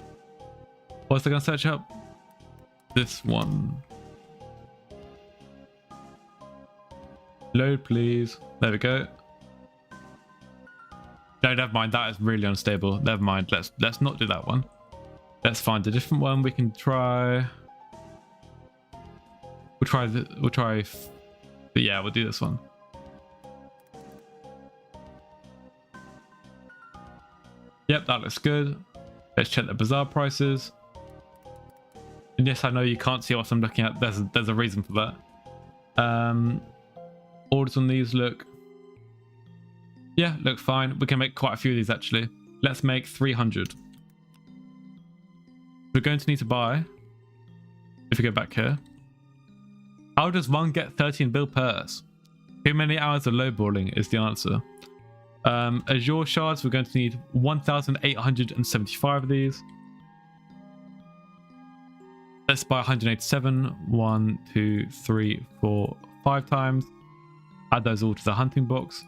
What's I gonna search up? This one. Load, please. There we go. No, never mind. That is really unstable. Never mind. Let's not do that one. Let's find a different one. We can try. We'll try. But yeah, we'll do this one. Yep, that looks good. Let's check the bazaar prices. And yes, I know you can't see what I'm looking at. There's a reason for that. Orders on these look fine. We can make quite a few of these actually. Let's make 300. We're going to need to buy, if we go back here, how does one get 13 bill purse? Too many hours of lowballing is the answer. Azure shards, we're going to need 1,875 of these. Let's buy 187. 1, 2, 3, 4, 5 times. Add those all to the hunting box.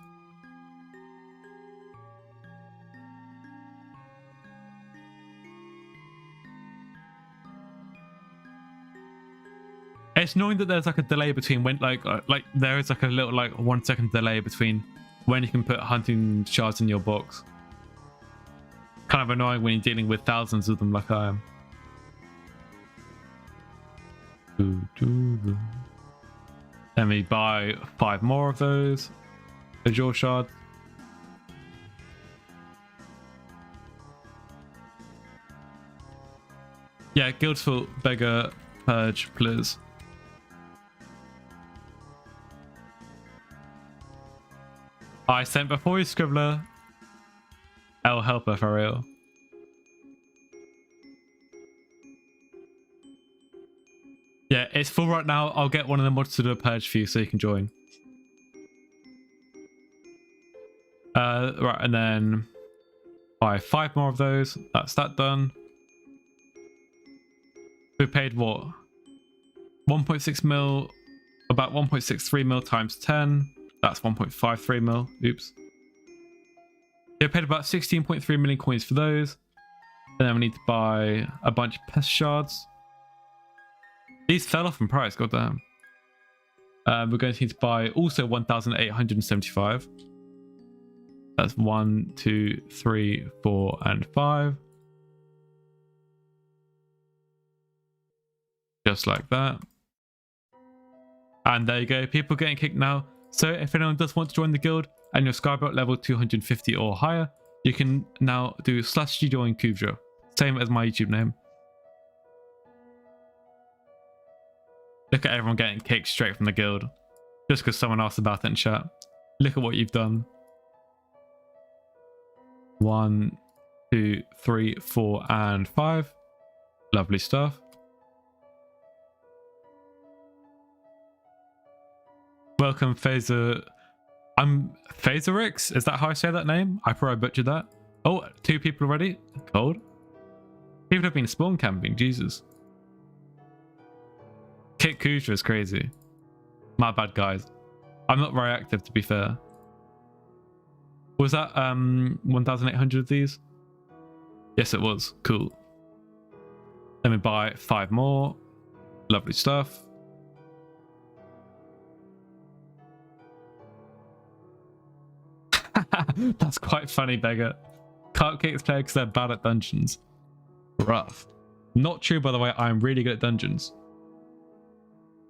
It's annoying that there's like a delay between when like there is like a little like 1 second delay between when you can put hunting shards in your box. Kind of annoying when you're dealing with thousands of them like I am. Then we buy 5 more of those Azure shards. Yeah, Guildful Beggar Purge, please. I sent before you, Scribbler. I'll help her for real. Yeah, it's full right now. I'll get one of the mods to do a purge for you so you can join. Right, and then buy 5 more of those. That's that done. We paid what? 1.6 mil, about 1.63 mil times 10. That's 1.53 mil. Oops. We paid about 16.3 million coins for those. And then we need to buy a bunch of pest shards. These fell off in price, goddamn. We're going to need to buy also 1,875. That's 1, 2, 3, 4, and 5. Just like that. And there you go. People getting kicked now. So if anyone does want to join the guild and your Skyblock level 250 or higher, you can now do /join Kuvra. Same as my YouTube name. Look at everyone getting kicked straight from the guild. Just because someone asked about it in chat. Look at what you've done. 1, 2, 3, 4, and 5. Lovely stuff. Welcome, Phaser. I'm Phaserix? Is that how I say that name? I probably butchered that. Oh, 2 people already? Cold. People have been spawn camping, Jesus. Kick Kuzra is crazy. My bad, guys. I'm not very active, to be fair. Was that 1,800 of these? Yes, it was. Cool. Let me buy 5 more. Lovely stuff. That's quite funny, Beggar. Can't kick this player because they're bad at dungeons. Rough. Not true, by the way. I'm really good at dungeons.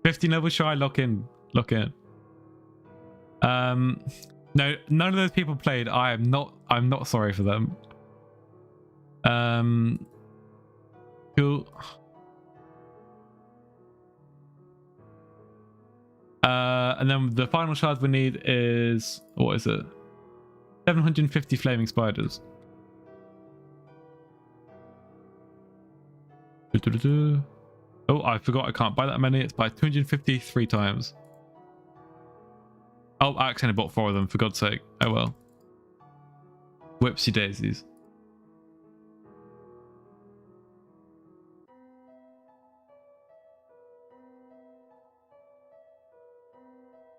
15 level shy, lock in. Lock in. No, none of those people played. I'm not sorry for them. Cool. And then the final shard we need is, what is it? 750 flaming spiders. Oh, I forgot I can't buy that many. It's by 253 times. Oh, I accidentally bought 4 of them, for God's sake. Oh well. Whoopsie daisies.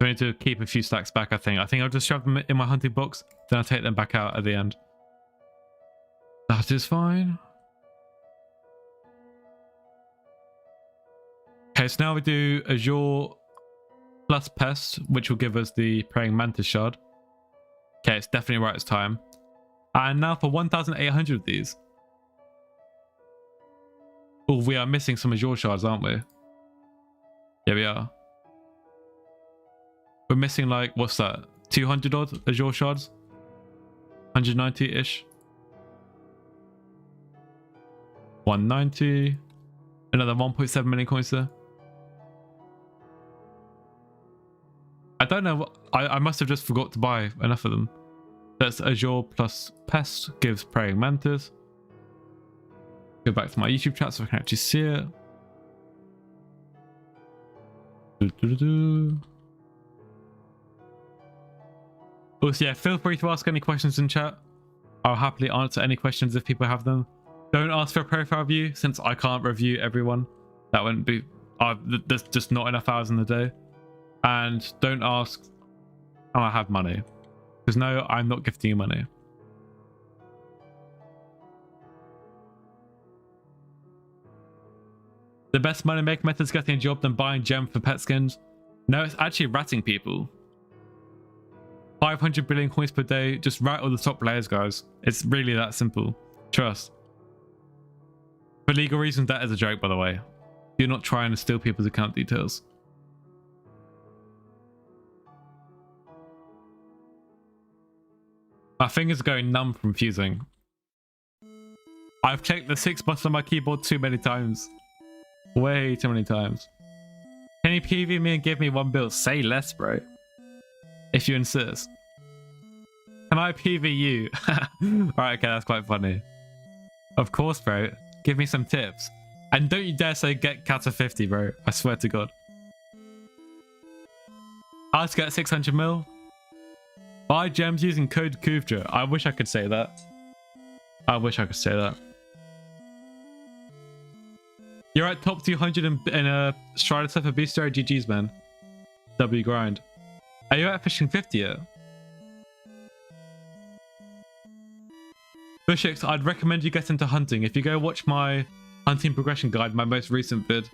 I need to keep a few stacks back, I think. I think I'll just shove them in my hunting box, then I'll take them back out at the end. The That is fine. Okay, so now we do Azure plus Pest, which will give us the Praying Mantis shard. Okay, it's definitely right, it's time. And now for 1,800 of these. Oh, we are missing some Azure shards, aren't we? Yeah, we are. We're missing like, what's that? 200 odd Azure shards? 190-ish. 190. Another 1.7 million coins there. I don't know. I must have just forgot to buy enough of them. That's Azure plus Pest gives Praying Mantis. Go back to my YouTube chat so I can actually see it. Also, yeah, feel free to ask any questions in chat. I'll happily answer any questions if people have them. Don't ask for a profile view since I can't review everyone. That wouldn't be... there's just not enough hours in the day. And don't ask, oh, I have money. Because no, I'm not gifting you money. The best money making method is getting a job than buying gem for pet skins. No, it's actually ratting people. 500 billion coins per day. Just rat all the top players, guys. It's really that simple. Trust. For legal reasons, that is a joke, by the way. You're not trying to steal people's account details. My fingers are going numb from fusing. I've clicked the 6 button on my keyboard too many times. Way too many times. Can you PV me and give me 1 bill? Say less, bro. If you insist. Can I PV you? Alright, okay, that's quite funny. Of course, bro. Give me some tips. And don't you dare say get Kata 50, bro. I swear to God. I'll get 600 mil. Buy gems using code Kuvja. I wish I could say that. I wish I could say that. You're at top 200 in a Strider Surfer Bistro. GG's, man. W grind. Are you at fishing 50 yet? Bushix, I'd recommend you get into hunting. If you go watch my hunting progression guide, my most recent vid,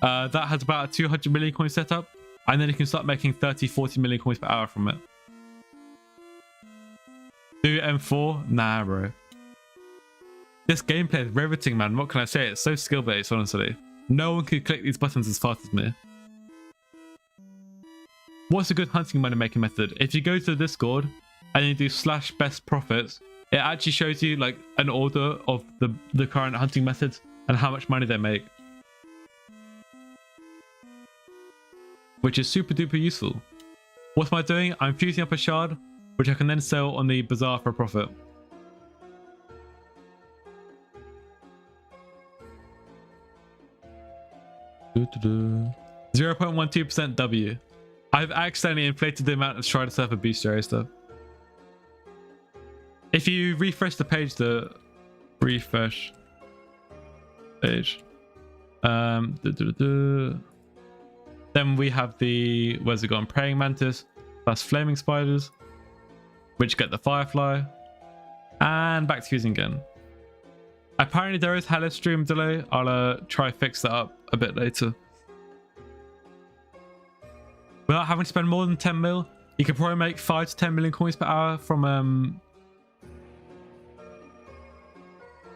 that has about a 200 million coin setup, and then you can start making 30-40 million coins per hour from it. Do M4? Nah, bro. This gameplay is riveting, man. What can I say? It's so skill-based, honestly. No one could click these buttons as fast as me. What's a good hunting money making method? If you go to the Discord and you do /best profits, it actually shows you like an order of the current hunting methods and how much money they make. Which is super duper useful. What am I doing? I'm fusing up a shard, which I can then sell on the bazaar for a profit. .12% W. I've accidentally inflated the amount of Strider Surfer Bistro stuff. If you refresh the page, refresh page, then we have the, where's it gone? Praying Mantis plus Flaming Spiders, which get the Firefly, and back to fusing again. Apparently there is Hello stream delay. I'll try fix that up a bit later. Without having to spend more than 10 mil, you can probably make 5 to 10 million coins per hour from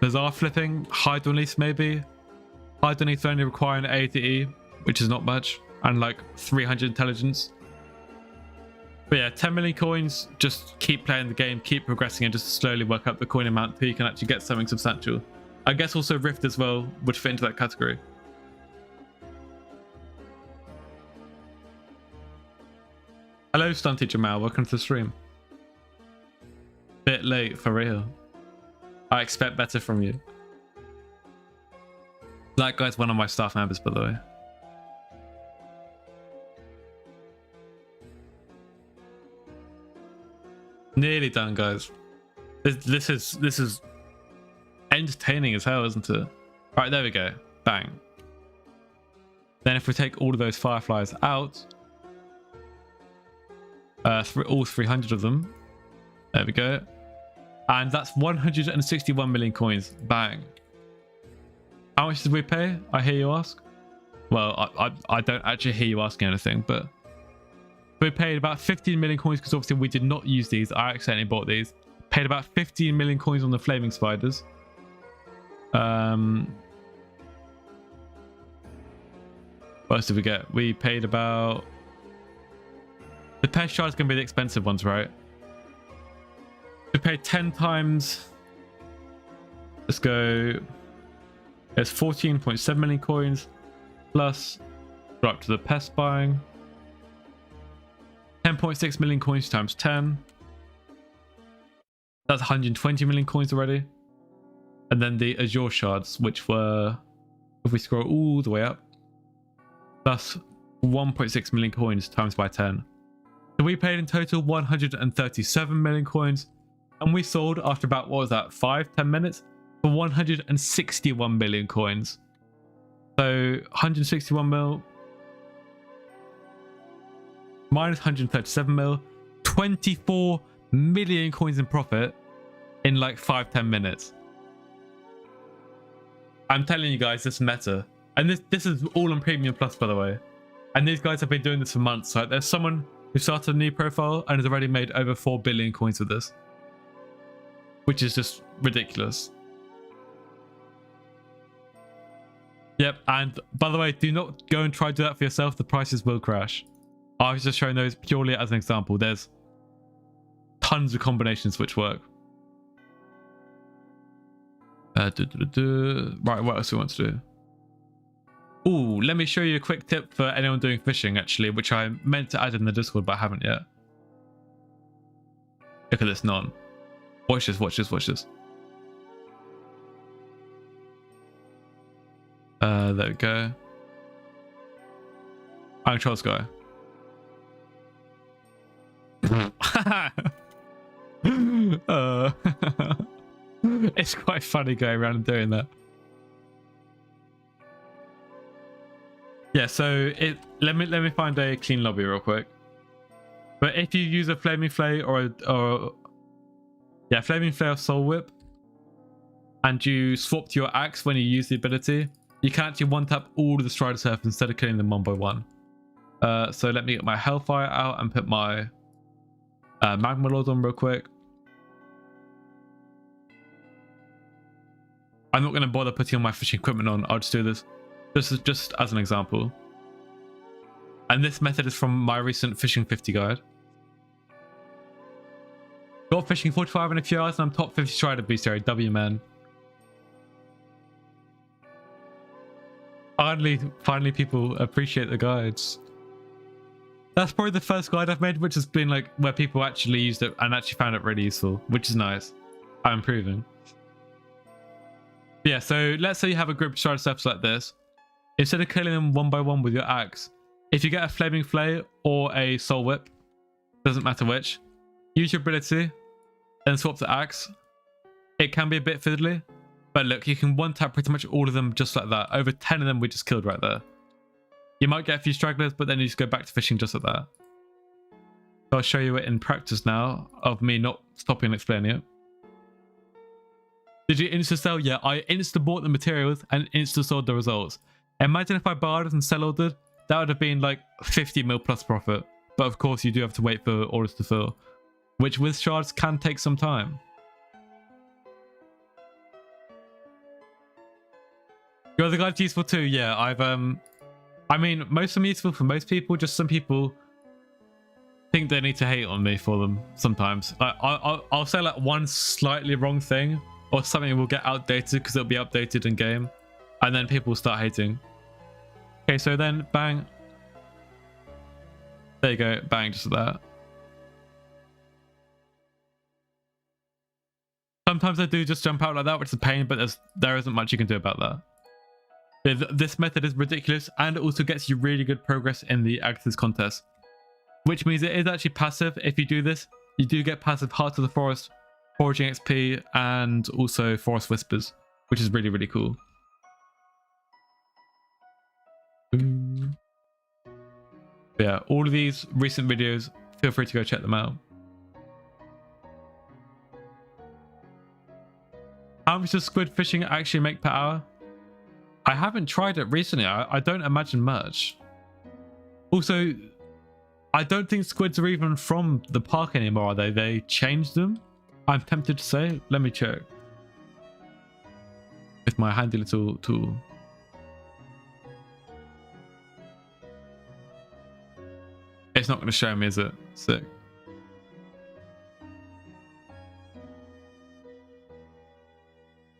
bazaar flipping. Hide release maybe. Hide release only requiring A to E, which is not much, and like 300 intelligence. But yeah, 10 million coins, just keep playing the game, keep progressing, and just slowly work up the coin amount until you can actually get something substantial. I guess also Rift as well would fit into that category. Hello, Stunty Jamal. Welcome to the stream. Bit late, for real. I expect better from you. That guy's one of my staff members, by the way. Nearly done, guys. This is entertaining as hell, isn't it? Right, there we go. Bang. Then if we take all of those fireflies out, all 300 of them, there we go, And that's 161 million coins. Bang. How much did we pay? I hear you ask. Well, I don't actually hear you asking anything, but we paid about 15 million coins because obviously we did not use these. I accidentally bought these. Paid about 15 million coins on the flaming spiders. What else did we get? We paid about... The pest shard is going to be the expensive ones, right? We paid 10 times. Let's go. It's 14.7 million coins. Plus, go up to the pest buying. 10.6 million coins times 10. That's 120 million coins already. And then the azure shards, which were, if we scroll all the way up, that's 1.6 million coins times by 10. So we paid in total 137 million coins. And we sold after about, what was that, 5-10 minutes? For 161 million coins. So 161 mil minus 137 mil, 24 million coins in profit in like 5-10 minutes. I'm telling you guys, this is meta. And this is all on Premium Plus, by the way. And these guys have been doing this for months. Right? There's someone who started a new profile and has already made over 4 billion coins with this, which is just ridiculous. Yep, and by the way, do not go and try to do that for yourself. The prices will crash. I was just showing those purely as an example. There's tons of combinations which work. Right, what else do we want to do? Ooh, let me show you a quick tip for anyone doing fishing, actually, which I meant to add in the Discord, but I haven't yet. Look at this none. Watch this, watch this, watch this. There we go. I'm Charles Guy. It's quite funny going around and doing that. Yeah, so let me find a clean lobby real quick. But if you use a flaming flay flaming flay or soul whip, and you swap to your axe when you use the ability, you can actually one-tap all of the strider surf instead of killing them one by one. So let me get my hellfire out and put my magma lord on real quick. I'm not going to bother putting all my fishing equipment on. I'll just do this just as an example. And this method is from my recent Fishing 50 guide. Got fishing 45 in a few hours and I'm top 50 strider beast area. W, man. Finally people appreciate the guides. That's probably the first guide I've made which has been like where people actually used it and actually found it really useful, which is nice. I'm improving. Yeah, so let's say you have a group of strider steps like this. Instead of killing them one by one with your axe, if you get a flaming flay or a soul whip, doesn't matter which, use your ability and swap the axe. It can be a bit fiddly, but look, you can one tap pretty much all of them just like that. Over 10 of them we just killed right there. You might get a few stragglers, but then you just go back to fishing just like that. So I'll show you it in practice now of me not stopping and explaining it. Did you insta sell? Yeah, I insta bought the materials and insta sold the results. Imagine if I bartered and sell ordered, that would have been like 50 mil plus profit. But of course you do have to wait for orders to fill, which with shards can take some time. Your other guide's useful too. Yeah, I mean, most of them are useful for most people. Just some people think they need to hate on me for them sometimes. Like, I'll say like one slightly wrong thing or something will get outdated because it'll be updated in game. And then people will start hating. Okay, so then bang. There you go, bang, just like that. Sometimes I do just jump out like that, which is a pain, but there isn't much you can do about that. This method is ridiculous and it also gets you really good progress in the Agatha's contest, which means it is actually passive. If you do this, you do get passive Heart of the Forest, Foraging XP, and also Forest Whispers, which is really, really cool. But yeah, all of these recent videos, feel free to go check them out. How much does squid fishing actually make per hour? I haven't tried it recently. I don't imagine much. Also, I don't think squids are even from the park anymore, are they? They changed them? I'm tempted to say. Let me check. With my handy little tool. It's not going to show me, is it? Sick.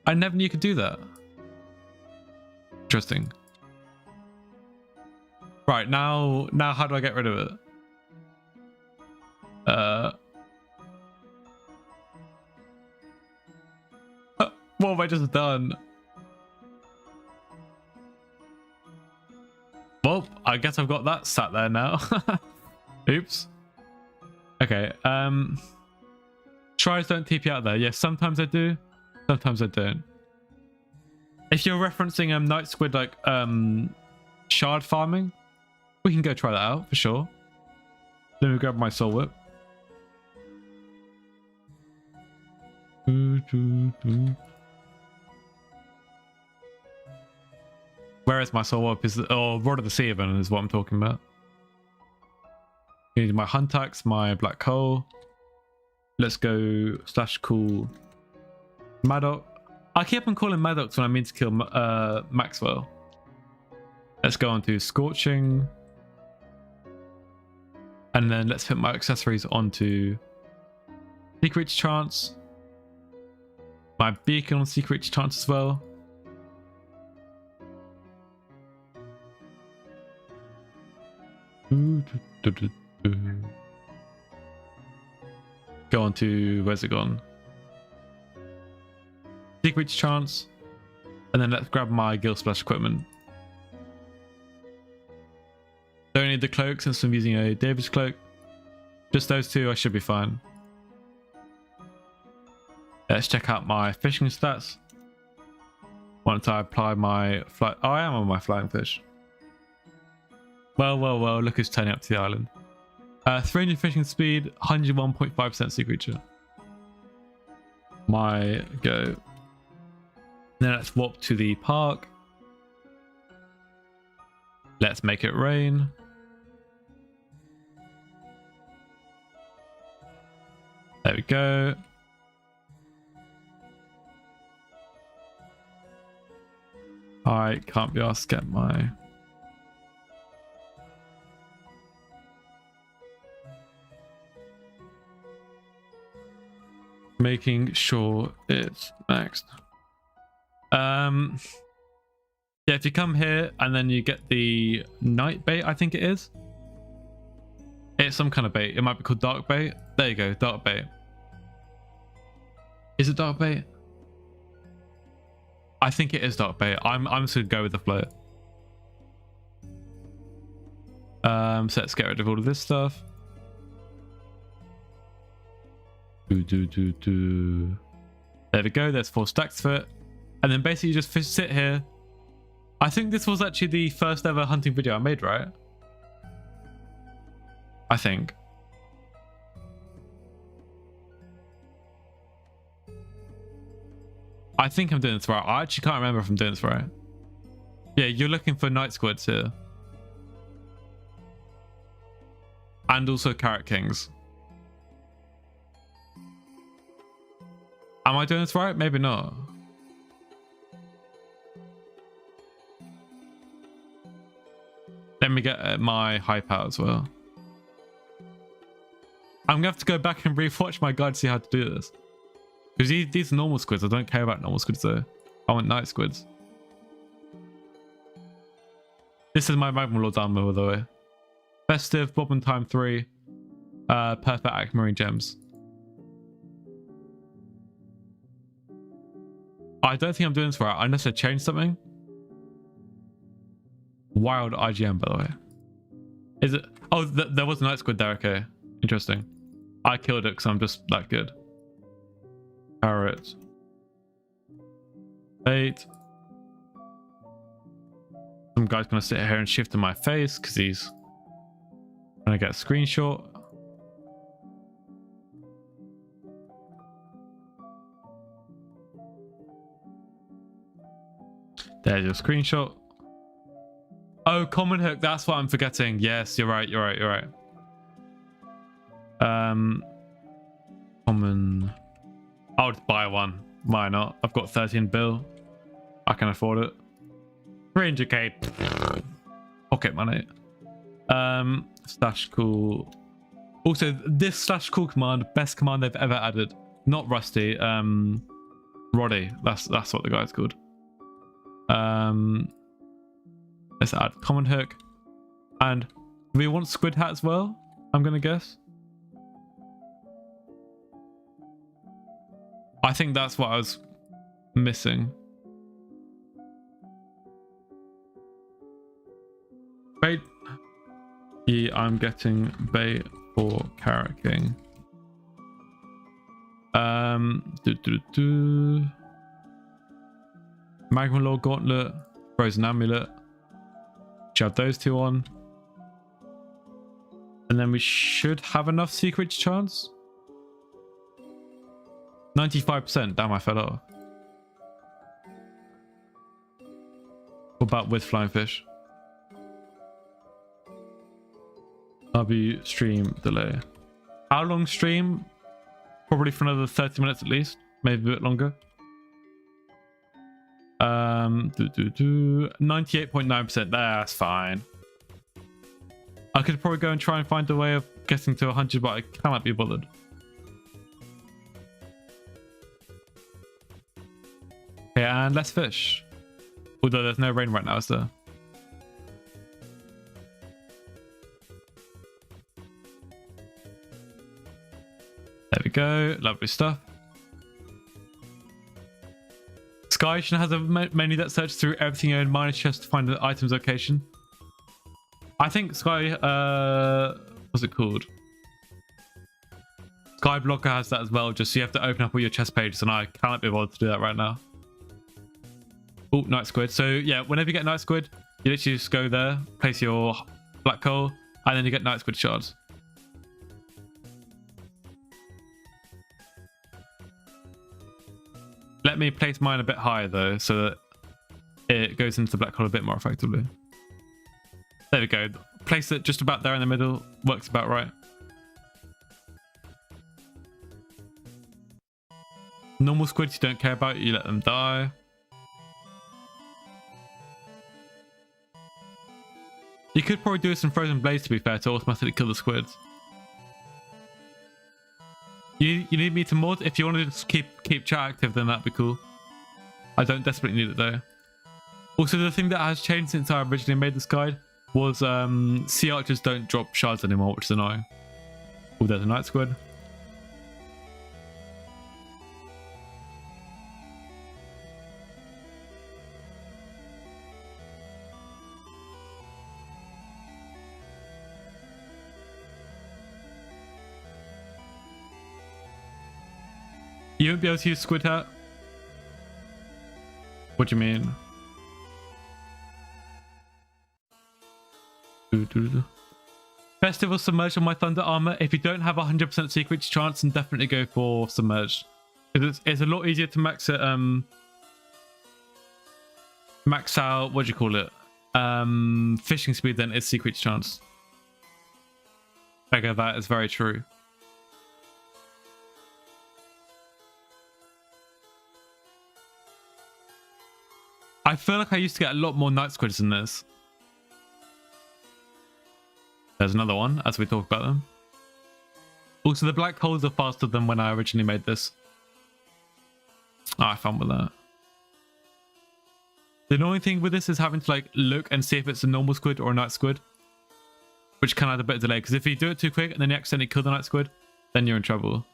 I never knew you could do that. Interesting. Right, now how do I get rid of it? What have I just done? Well, I guess I've got that sat there now. Oops. Okay, tries don't TP out there. Yes, sometimes I do, sometimes I don't. If you're referencing night squid like shard farming, we can go try that out for sure. Let me grab my soul whip. Where is my soul whip? Rod of the Sea even is what I'm talking about. Need my hunt axe, my black hole. Let's go / cool Maddox. I keep on calling Maddox when I mean to kill Maxwell. Let's go on to Scorching. And then let's put my accessories onto Secret Reach Chance. My beacon on Secret Reach Chance as well. Go on to, where's it gone? Secret Reach Chance. And then let's grab my Gill Splash equipment. Don't need the cloak since I'm using a David's cloak. Just those two, I should be fine. Let's check out my fishing stats. Once I apply my flight. Oh, I am on my flying fish. Well, look who's turning up to the island. 300 fishing speed, 101.5% sea creature. My go. Then let's walk to the park. Let's make it rain. There we go. I can't be asked to get my... Making sure it's maxed. Yeah, if you come here and then you get the night bait, I think it is. It's some kind of bait. It might be called dark bait. There you go, dark bait. Is it dark bait? I think it is dark bait. I'm just gonna go with the flow. So let's get rid of all of this stuff. There we go. There's 4 stacks for it, and then basically you just sit here. I think this was actually the first ever hunting video I made, right? I think. I'm doing this right. I actually can't remember if I'm doing this right. Yeah, you're looking for night squids here. And also carrot kings. Am I doing this right? Maybe not. Let me get my hype out as well. I'm gonna have to go back and rewatch my guide to see how to do this. Because these are normal squids. I don't care about normal squids though. I want night squids. This is my Magma Lord's armor, by the way. Festive, Bobbin Time 3. Perfect Aquamarine Gems. I don't think I'm doing this right unless I change something. Wild IGM, by the way. Is it? Oh, there was a night squid there. Okay, interesting. I killed it because I'm just that good. Carrot. Bait. Some guy's gonna sit here and shift in my face because he's trying to get a screenshot. There's your screenshot. Oh, common hook. That's what I'm forgetting. Yes, you're right. You're right. You're right. Common. I'll just buy one. Why not? I've got 13 bill. I can afford it. 300k. Pocket money. Slash cool. Also, this slash cool command, best command they've ever added. Not Rusty. Roddy. That's what the guy's called. Let's add common hook. And do we want squid hat as well? I'm gonna guess. I think that's what I was missing. Bait. Yeah, I'm getting bait for Carrot King. Magma Lord Gauntlet, Frozen Amulet. Should have those two on. And then we should have enough secret chance. 95%. Damn, I fell off. What about with flying fish? W stream delay. How long stream? Probably for another 30 minutes at least. Maybe a bit longer. 98.9%. That's fine. I could probably go and try and find a way of getting to 100, but I cannot be bothered. Okay, and let's fish. Although there's no rain right now, is there? There we go. Lovely stuff. Sky has a menu that searches through everything you own minus chest to find the item's location. I think Sky, what's it called? Skyblock has that as well, just so you have to open up all your chest pages, and I cannot be bothered to do that right now. Oh, night squid. So yeah, whenever you get night squid, you literally just go there, place your black coal, and then you get night squid shards. Let me place mine a bit higher though, so that it goes into the black hole a bit more effectively. There we go. Place it just about there in the middle. Works about right. Normal squids you don't care about, you let them die. You could probably do some frozen blaze to be fair to automatically kill the squids. You need me to mod? If you want to just keep chat active, then that'd be cool. I don't desperately need it though. Also, the thing that has changed since I originally made this guide was sea archers don't drop shards anymore, which is annoying. Oh, there's a night squid. You won't be able to use squid hat? What do you mean? Festival submerged on my thunder armor. If you don't have 100% secret chance, then definitely go for submerged. It's a lot easier to max it. Max out. What do you call it? Fishing speed than its secret chance. Okay, that is very true. I feel like I used to get a lot more night squids than this. There's another one as we talk about them. Also, the black holes are faster than when I originally made this. Oh, I found with that. The annoying thing with this is having to like look and see if it's a normal squid or a night squid, which can add a bit of delay, because if you do it too quick and then you accidentally kill the night squid, then you're in trouble.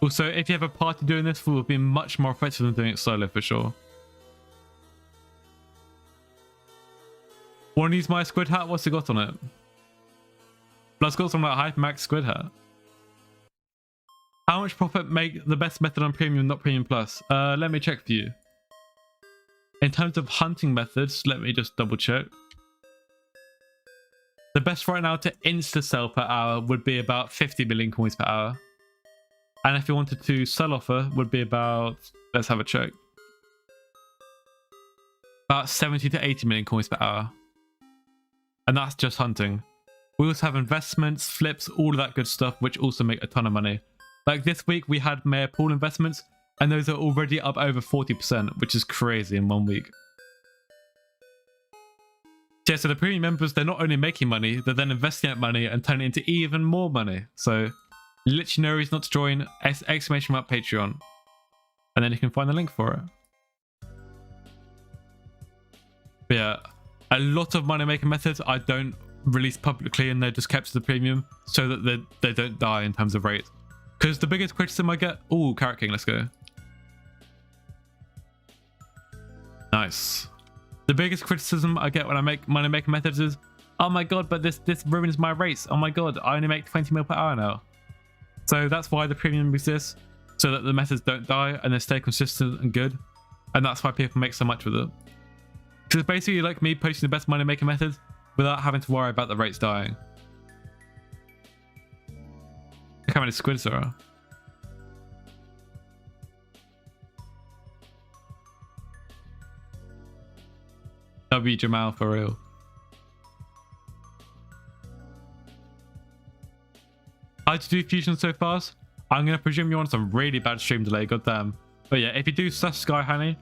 Also, if you have a party doing this, it will be much more effective than doing it solo for sure. Want to use my squid hat? What's it got on it? Plus got some like Hypemax squid hat. How much profit make the best method on premium, not premium plus? Let me check for you. In terms of hunting methods, let me just double check. The best right now to insta sell per hour would be about 50 million coins per hour. And if you wanted to sell offer, would be about, let's have a check, about 70 to 80 million coins per hour. And that's just hunting. We also have investments, flips, all of that good stuff, which also make a ton of money. Like this week, we had Mayor Pool investments, and those are already up over 40%, which is crazy in 1 week. Yeah, so the premium members, they're not only making money, they're then investing that money and turning it into even more money. So literally no reason not to join, exclamation mark Patreon. And then you can find the link for it. But yeah, a lot of money making methods I don't release publicly, and they're just kept to the premium so that they don't die in terms of rate. Because the biggest criticism I get, oh, Carrot King, let's go. Nice. The biggest criticism I get when I make money making methods is, oh my god, but this ruins my rates. Oh my god, I only make 20 mil per hour now. So that's why the premium exists, so that the methods don't die and they stay consistent and good. And that's why people make so much with it. So it's basically like me posting the best money making methods without having to worry about the rates dying. Look how many squids there are. W Jamal for real. How'd you do fusion so fast? I'm gonna presume you're on some really bad stream delay, goddamn. But yeah, if you do /Sky Honey,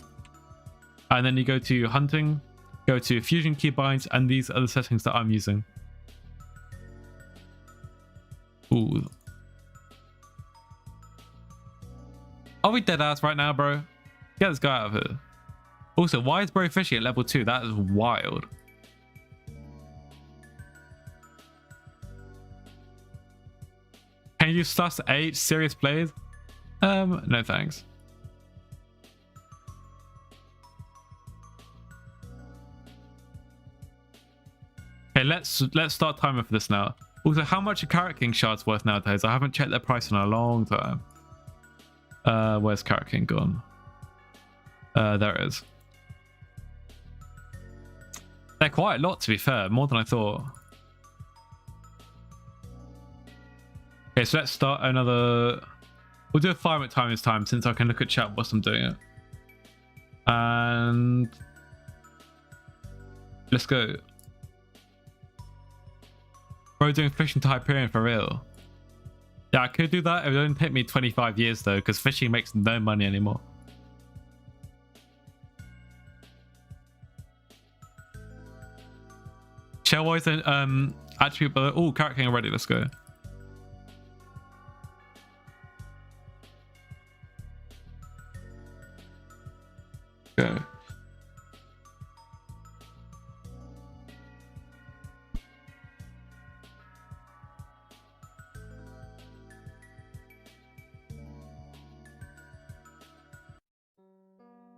and then you go to hunting, go to fusion keybinds, and these are the settings that I'm using. Ooh. Are we dead ass right now, bro? Get this guy out of here. Also, why is bro fishing at level 2? That is wild. Can you do /8 serious plays? No thanks. Okay, let's start timing for this now. Also, how much are Carrot King shards worth nowadays? I haven't checked their price in a long time. Where's Carrot King gone? There it is. They're quite a lot, to be fair, more than I thought. Okay, so let's start another. We'll do a 5-minute time this time, since I can look at chat whilst I'm doing it. And let's go. Bro, doing fishing to Hyperion for real. Yeah, I could do that. It would only take me 25 years though, because fishing makes no money anymore. Shell-wise, attribute, but oh, Carrot King already. Let's go. Go.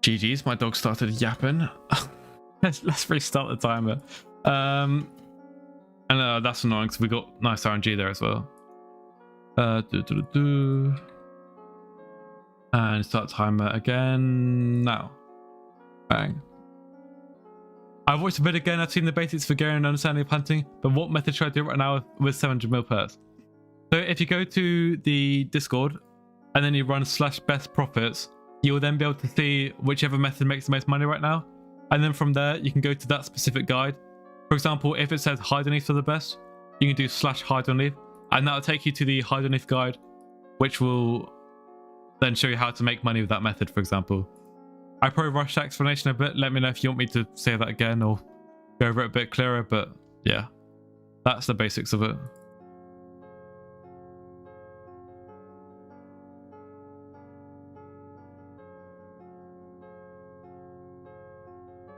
GG's, my dog started yapping. let's restart the timer. And that's annoying because we got nice RNG there as well. And start timer again now. Bang. I've watched the video again. I've seen the basics for getting an understanding of hunting, but what method should I do right now with 700 mil pairs? So if you go to the Discord and then you run /best profits, you will then be able to see whichever method makes the most money right now. And then from there, you can go to that specific guide. For example, if it says hide underneath for the best, you can do /hide underneath, and that'll take you to the hide underneath guide, which will then show you how to make money with that method, for example. I probably rushed the explanation a bit. Let me know if you want me to say that again or go over it a bit clearer, but yeah, that's the basics of it.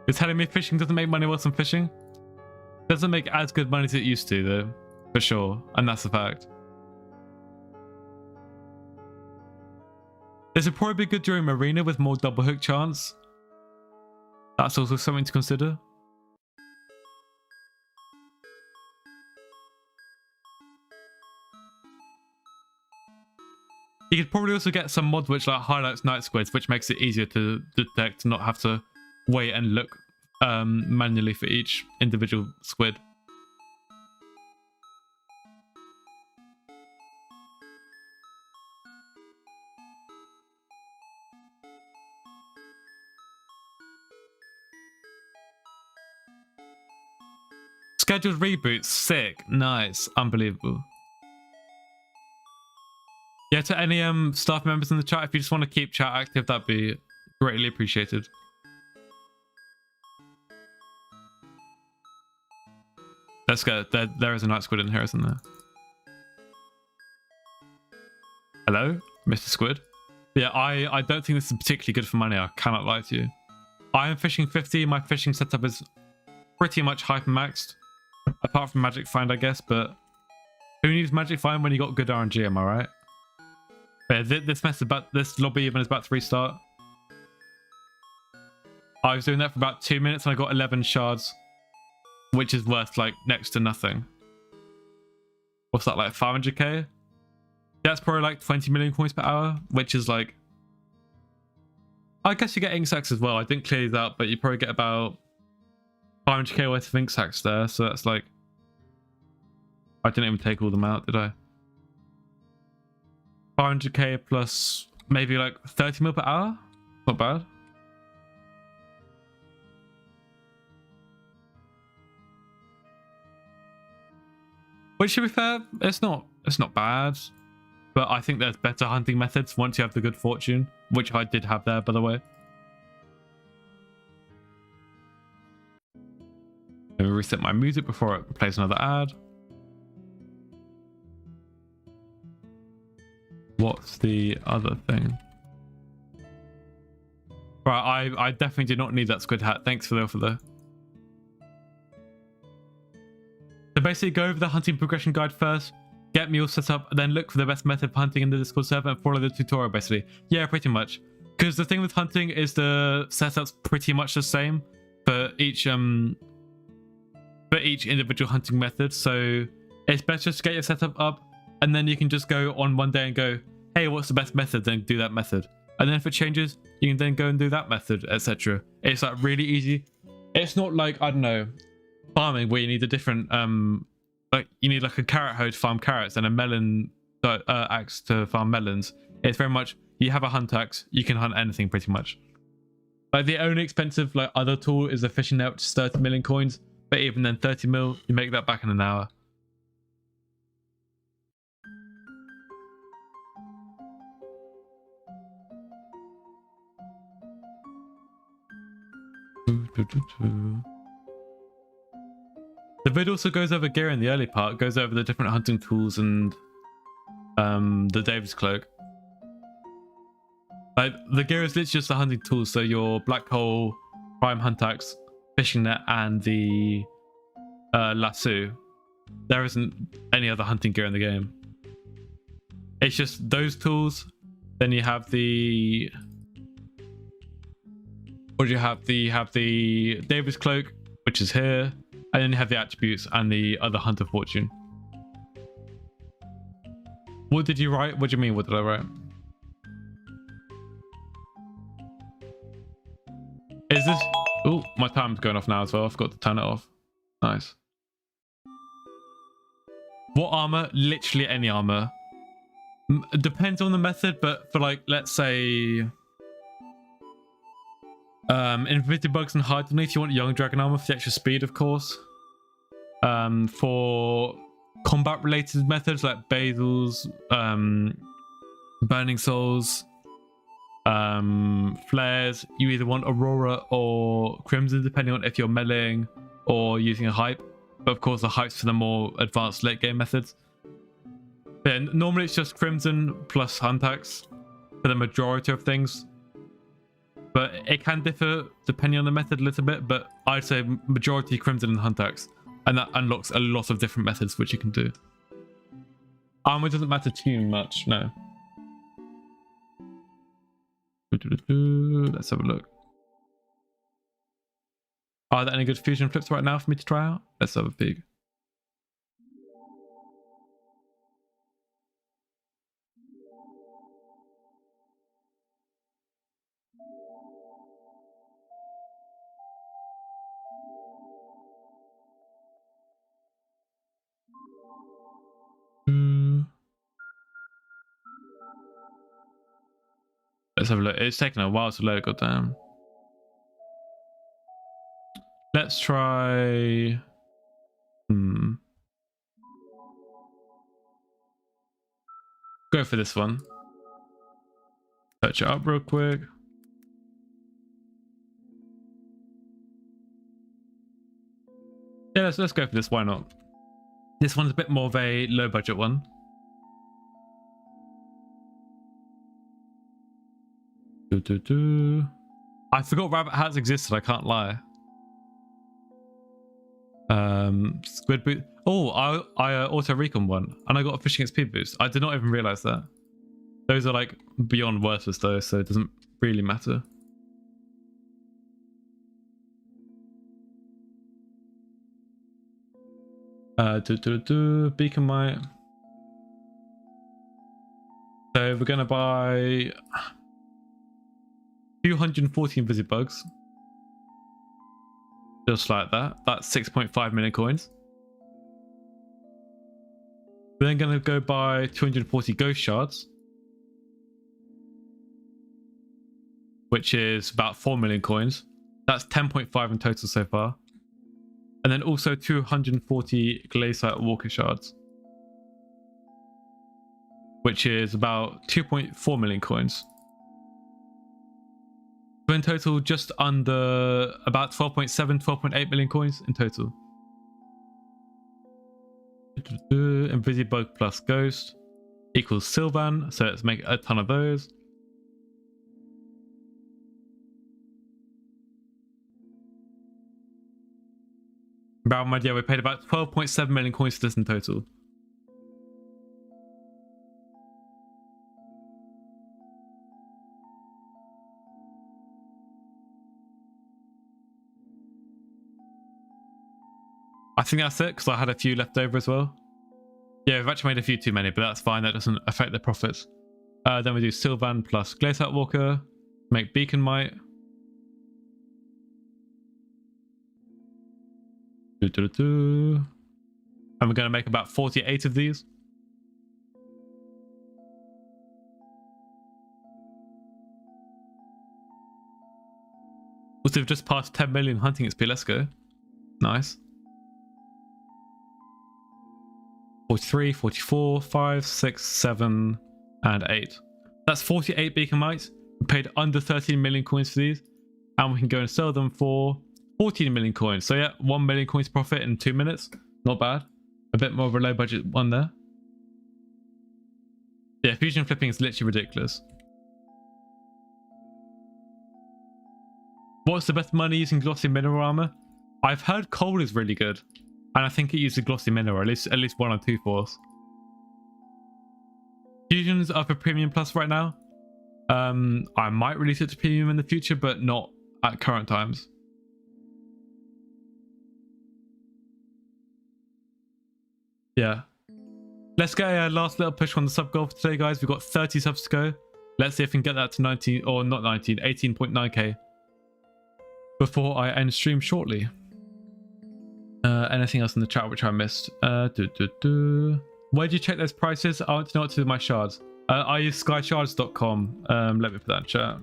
You're telling me fishing doesn't make money whilst I'm fishing? Doesn't make as good money as it used to, though, for sure, and that's a fact. This would probably be good during Marina with more double hook chance. That's also something to consider. You could probably also get some mod which like highlights night squids, which makes it easier to detect, not have to wait and look manually for each individual squid. Scheduled reboots, sick, nice, unbelievable. Yeah, to any staff members in the chat, if you just want to keep chat active, that'd be greatly appreciated. Let's go. There is a night squid in here, isn't there? Hello, Mr. Squid. Yeah, I don't think this is particularly good for money. I cannot lie to you. I am fishing 50. My fishing setup is pretty much hyper maxed. Apart from Magic Find, I guess, but who needs Magic Find when you got good RNG, am I right? Yeah, this lobby even is about to restart. I was doing that for about 2 minutes and I got 11 shards, which is worth like next to nothing. What's that, like 500k? That's probably like 20 million coins per hour, which is like, I guess you get ink sacks as well. I didn't clear these out, but you probably get about 500k worth of ink sacks there, so that's like, I didn't even take all them out, did I? 500k plus maybe like 30 mil per hour, not bad. Which, to be fair, it's not bad, but I think there's better hunting methods once you have the good fortune, which I did have there, by the way. Let me reset my music before it plays another ad. What's the other thing? Right, I definitely did not need that squid hat. Thanks for the offer though. So basically go over the hunting progression guide first, get me all set up, then look for the best method of hunting in the Discord server and follow the tutorial basically. Yeah, pretty much. Because the thing with hunting is the setup's pretty much the same for each individual hunting method. So it's better to get your setup up and then you can just go on one day and go, hey, what's the best method? Then do that method. And then if it changes, you can then go and do that method, etc. It's like really easy. It's not like, I don't know, farming where you need a different like you need like a carrot hoe to farm carrots and a melon axe to farm melons. It's very much you have a hunt axe, you can hunt anything pretty much. Like the only expensive like other tool is a fishing net, which is 30 million coins, but even then 30 mil, you make that back in an hour. The vid also goes over gear in the early part, goes over the different hunting tools and the David's cloak. Like the gear is literally just the hunting tools, so your black hole, prime hunt axe, fishing net, and the lasso. There isn't any other hunting gear in the game. It's just those tools. Then you have the you have the David's cloak, which is here. And then you have the attributes and the other hunter fortune. What did you write? What do you mean? What did I write? Is this... Oh, my time's going off now as well. I forgot to turn it off. Nice. What armor? Literally any armor. Depends on the method, but for like, let's say... Infinity bugs and hide underneath, you want young dragon armor for the extra speed, of course. For combat related methods like Basil's, burning souls, flares, you either want Aurora or Crimson depending on if you're meleeing or using a hype, but of course the hypes for the more advanced late game methods. Yeah, normally it's just Crimson plus Huntax for the majority of things. But it can differ depending on the method a little bit, but I'd say majority Crimson and Huntax. And that unlocks a lot of different methods which you can do. Armor doesn't matter too much, no. Let's have a look. Are there any good fusion flips right now for me to try out? Let's have a peek. Let's have a look. It's taking a while to load, goddamn. Let's try... Go for this one. Search it up real quick. Yeah, let's go for this. Why not? This one's a bit more of a low budget one. I forgot rabbit hats existed. I can't lie. Squid boot. Oh, I auto recon one, and I got a fishing XP boost. I did not even realize that. Those are like beyond worthless though, so it doesn't really matter. Beacon mite. So we're gonna buy 240 invisibugs. Just like that. That's 6.5 million coins. We're then gonna go buy 240 ghost shards, which is about 4 million coins. That's 10.5 in total so far. And then also 240 Glacier Walker shards, which is about 2.4 million coins. So in total, just under about 12.7, 12.8 million coins in total. Invisibug plus Ghost equals Sylvan, so let's make a ton of those. About my idea, we paid about 12.7 million coins for this in total. I think that's it, because I had a few left over as well. Yeah, we've actually made a few too many, but that's fine. That doesn't affect the profits. Then we do Sylvan plus Glacier Walker, make Beacon Mite. And we're going to make about 48 of these. Also, we've just passed 10 million hunting XP. Let's go. Nice. 43, 44, 5, 6, 7, and 8. That's 48 beacon mites. We paid under 13 million coins for these. And we can go and sell them for 14 million coins. So yeah, 1 million coins profit in 2 minutes. Not bad. A bit more of a low budget one there. Yeah, fusion flipping is literally ridiculous. What's the best money using glossy mineral armor? I've heard coal is really good. And I think it uses glossy mineral, at least 1 or 2 force. Fusions are for premium plus right now. I might release it to premium in the future, but not at current times. Yeah. Let's get a last little push on the sub goal for today, guys. We've got 30 subs to go. Let's see if we can get that to 19, or not 19, 18.9k before I end stream shortly. Anything else in the chat which I missed? Where do you check those prices? I want to know what to do with my shards. I use skyshards.com. Let me put that in chat.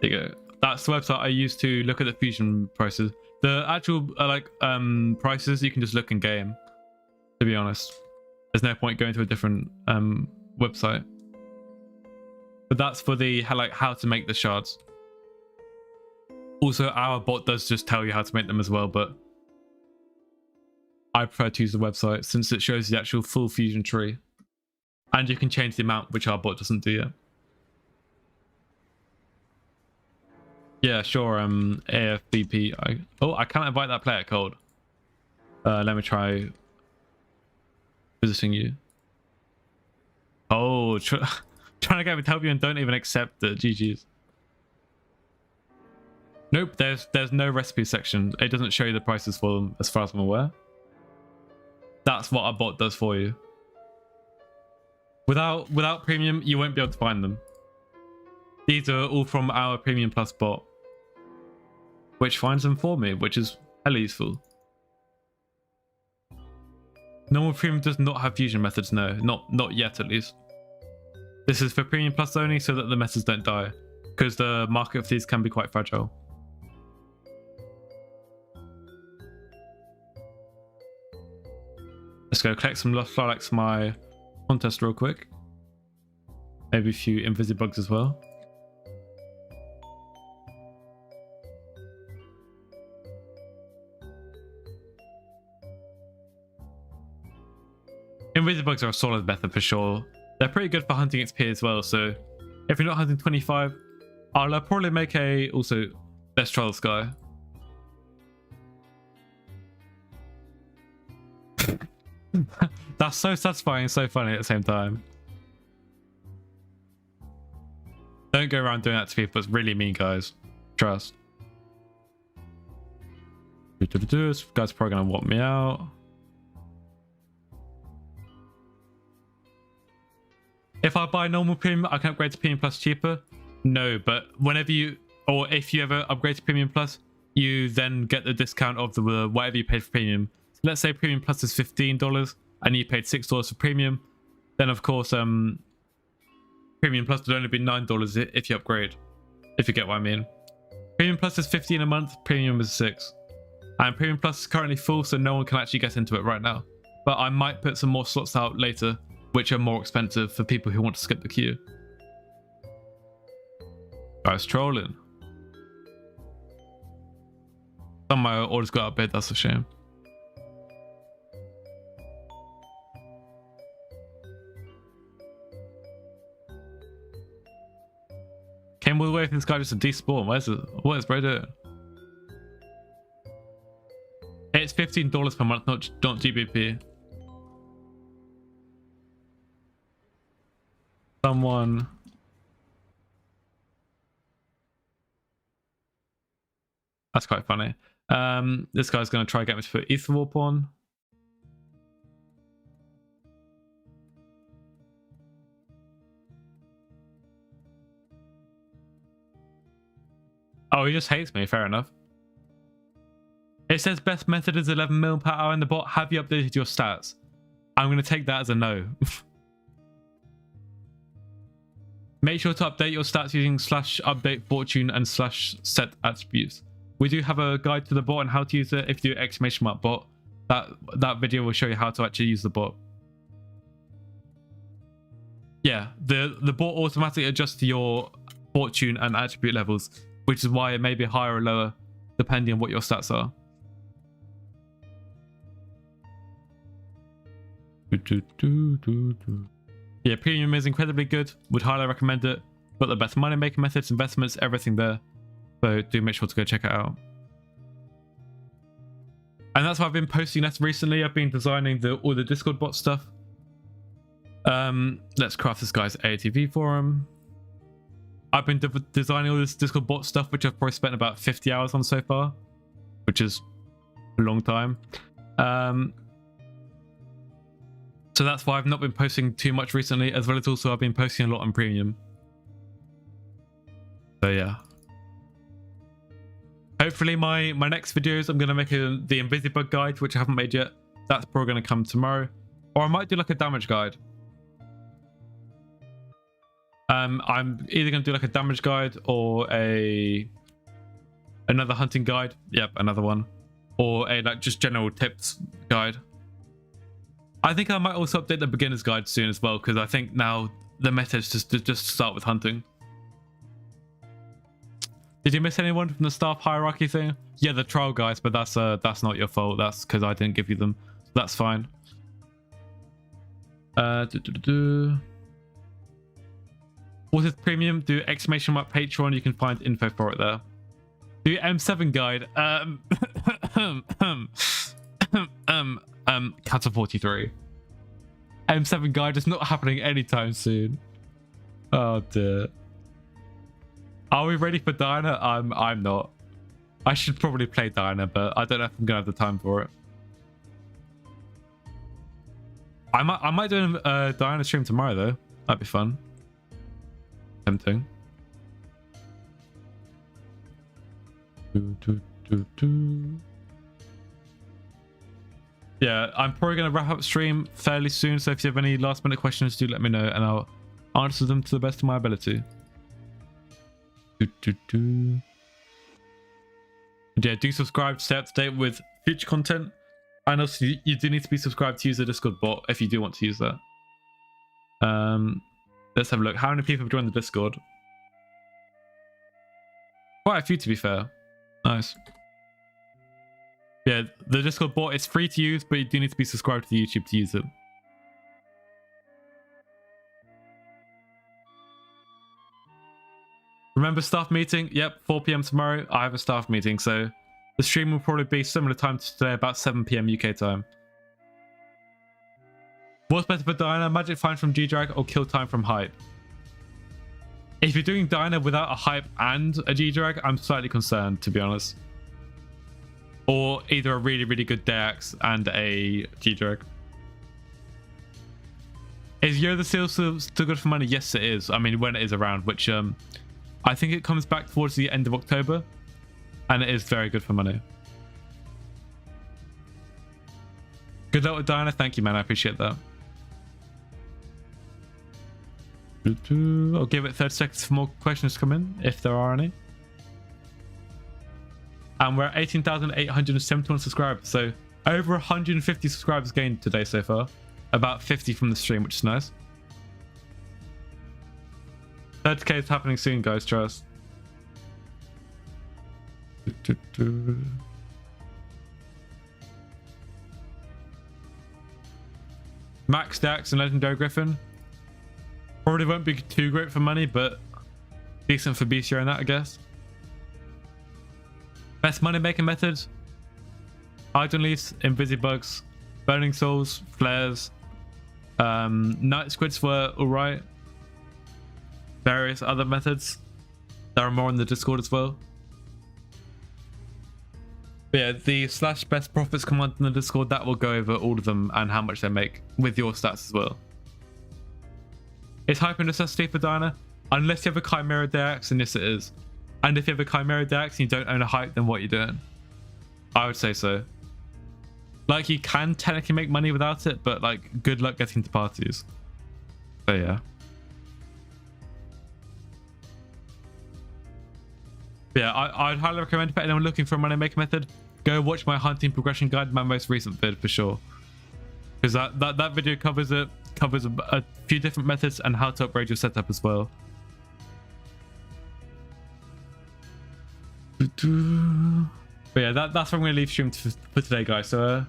There you go. That's the website I use to look at the fusion prices. The actual prices you can just look in game. To be honest, there's no point going to a different website. But that's for the how to make the shards. Also, our bot does just tell you how to make them as well, but I prefer to use the website since it shows the actual full fusion tree. And you can change the amount, which our bot doesn't do yet. Yeah, sure, AFBP. I can't invite that player, Cold. Let me try visiting you. Oh, trying to get me to help you and don't even accept the GG's. Nope, there's no recipe section. It doesn't show you the prices for them as far as I'm aware. That's what our bot does for you. Without premium, you won't be able to find them. These are all from our premium plus bot, which finds them for me, which is hella useful. Normal premium does not have fusion methods, no, not yet at least. This is for Premium Plus only, so that the methods don't die, because the market for these can be quite fragile. Let's go collect some Lost Lilacs for my contest real quick. Maybe a few Invisibugs as well. Invisibugs are a solid method for sure. They're pretty good for hunting XP as well, so if you're not hunting 25, I'll probably make a also let's try the sky. That's so satisfying and so funny at the same time. Don't go around doing that to people, it's really mean, guys. Trust. This guy's probably gonna want me out. If I buy normal premium, I can upgrade to premium plus cheaper. No, but whenever you, or if you ever upgrade to premium plus, you then get the discount of the whatever you paid for premium. So let's say premium plus is $15 and you paid $6 for premium, then of course premium plus would only be $9 if you upgrade, if you get what I mean. Premium plus is $15 a month, premium is $6, and premium plus is currently full, so no one can actually get into it right now, but I might put some more slots out later which are more expensive for people who want to skip the queue. Guys trolling. Some of my orders got outbid, that's a shame. Came all the way for this guy just to despawn. What is bro doing? It's $15 per month, not GBP. Someone. That's quite funny. This guy's going to try to get me to put Ether Warp on. Oh, he just hates me. Fair enough. It says best method is 11 mil per hour in the bot. Have you updated your stats? I'm going to take that as a no. Make sure to update your stats using /update fortune and /set attributes. We do have a guide to the bot and how to use it. If you do exclamation bot, that video will show you how to actually use the bot. Yeah, the bot automatically adjusts to your fortune and attribute levels, which is why it may be higher or lower depending on what your stats are. Yeah, premium is incredibly good. Would highly recommend it. Got the best money making methods, investments, everything there. So do make sure to go check it out. And that's why I've been posting less recently. I've been designing all the Discord bot stuff. Let's craft this guy's ATV for him. I've been designing all this Discord bot stuff, which I've probably spent about 50 hours on so far, which is a long time. So that's why I've not been posting too much recently, as well as also I've been posting a lot on premium. So yeah. Hopefully my next videos, I'm going to make the Invisibug guide, which I haven't made yet. That's probably going to come tomorrow. Or I might do like a damage guide. I'm either going to do like a damage guide or another hunting guide. Yep, another one. Or a like just general tips guide. I think I might also update the beginner's guide soon as well, because I think now the meta is just start with hunting. Did you miss anyone from the staff hierarchy thing? Yeah, the trial guys, but that's not your fault. That's because I didn't give you them. So that's fine. What is premium? Do exclamation mark Patreon. You can find info for it there. Do M7 guide. Cattle 43. M7 guide is not happening anytime soon. Oh dear. Are we ready for Diana? I'm not. I should probably play Diana, but I don't know if I'm gonna have the time for it. I might do a Diana stream tomorrow though. That'd be fun. Tempting. Yeah, I'm probably gonna wrap up stream fairly soon. So if you have any last minute questions, do let me know, and I'll answer them to the best of my ability. Yeah, do subscribe to stay up to date with future content. And also, you do need to be subscribed to use the Discord bot if you do want to use that. Let's have a look. How many people have joined the Discord? Quite a few, to be fair. Nice. Yeah, the Discord bot is free to use, but you do need to be subscribed to the YouTube to use it. Remember staff meeting? Yep, 4 PM tomorrow. I have a staff meeting, so the stream will probably be similar time to today, about 7 PM UK time. What's better for Diana? Magic Find from G-Drag or Kill Time from Hype? If you're doing Diana without a Hype and a G-Drag, I'm slightly concerned, to be honest. Or either a really, really good Deax and a G-Drag. Is Yoda still good for money? Yes, it is. I mean, when it is around, which I think it comes back towards the end of October, and it is very good for money. Good luck with Diana. Thank you, man. I appreciate that. I'll give it 30 seconds for more questions to come in, if there are any. And we're at 18,871 subscribers, so over 150 subscribers gained today so far. About 50 from the stream, which is nice. 30k is happening soon, guys, trust. Max Dax and Legendary Griffin. Probably won't be too great for money, but decent for BCR and that, I guess. Best money making methods: Hydron Leaves, Invisibugs, Burning Souls, Flares. Night Squids were alright. Various other methods. There are more in the Discord as well. But yeah, the / best profits command in the Discord, that will go over all of them and how much they make with your stats as well. Is Hype a necessity for Diana? Unless you have a Chimera Deax, and yes it is. And if you have a Chimera Deax and you don't own a Hype, then what are you doing? I would say so. Like, you can technically make money without it, but like, good luck getting to parties. So yeah. But yeah, I'd highly recommend for anyone looking for a money making method, go watch my hunting progression guide, my most recent vid for sure. Because that video covers a few different methods and how to upgrade your setup as well. But yeah, that's what I'm going to leave stream for today, guys. So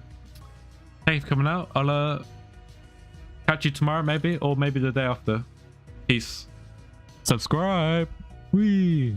thank you for coming out. I'll catch you tomorrow maybe, or maybe the day after. Peace. Subscribe. Wee.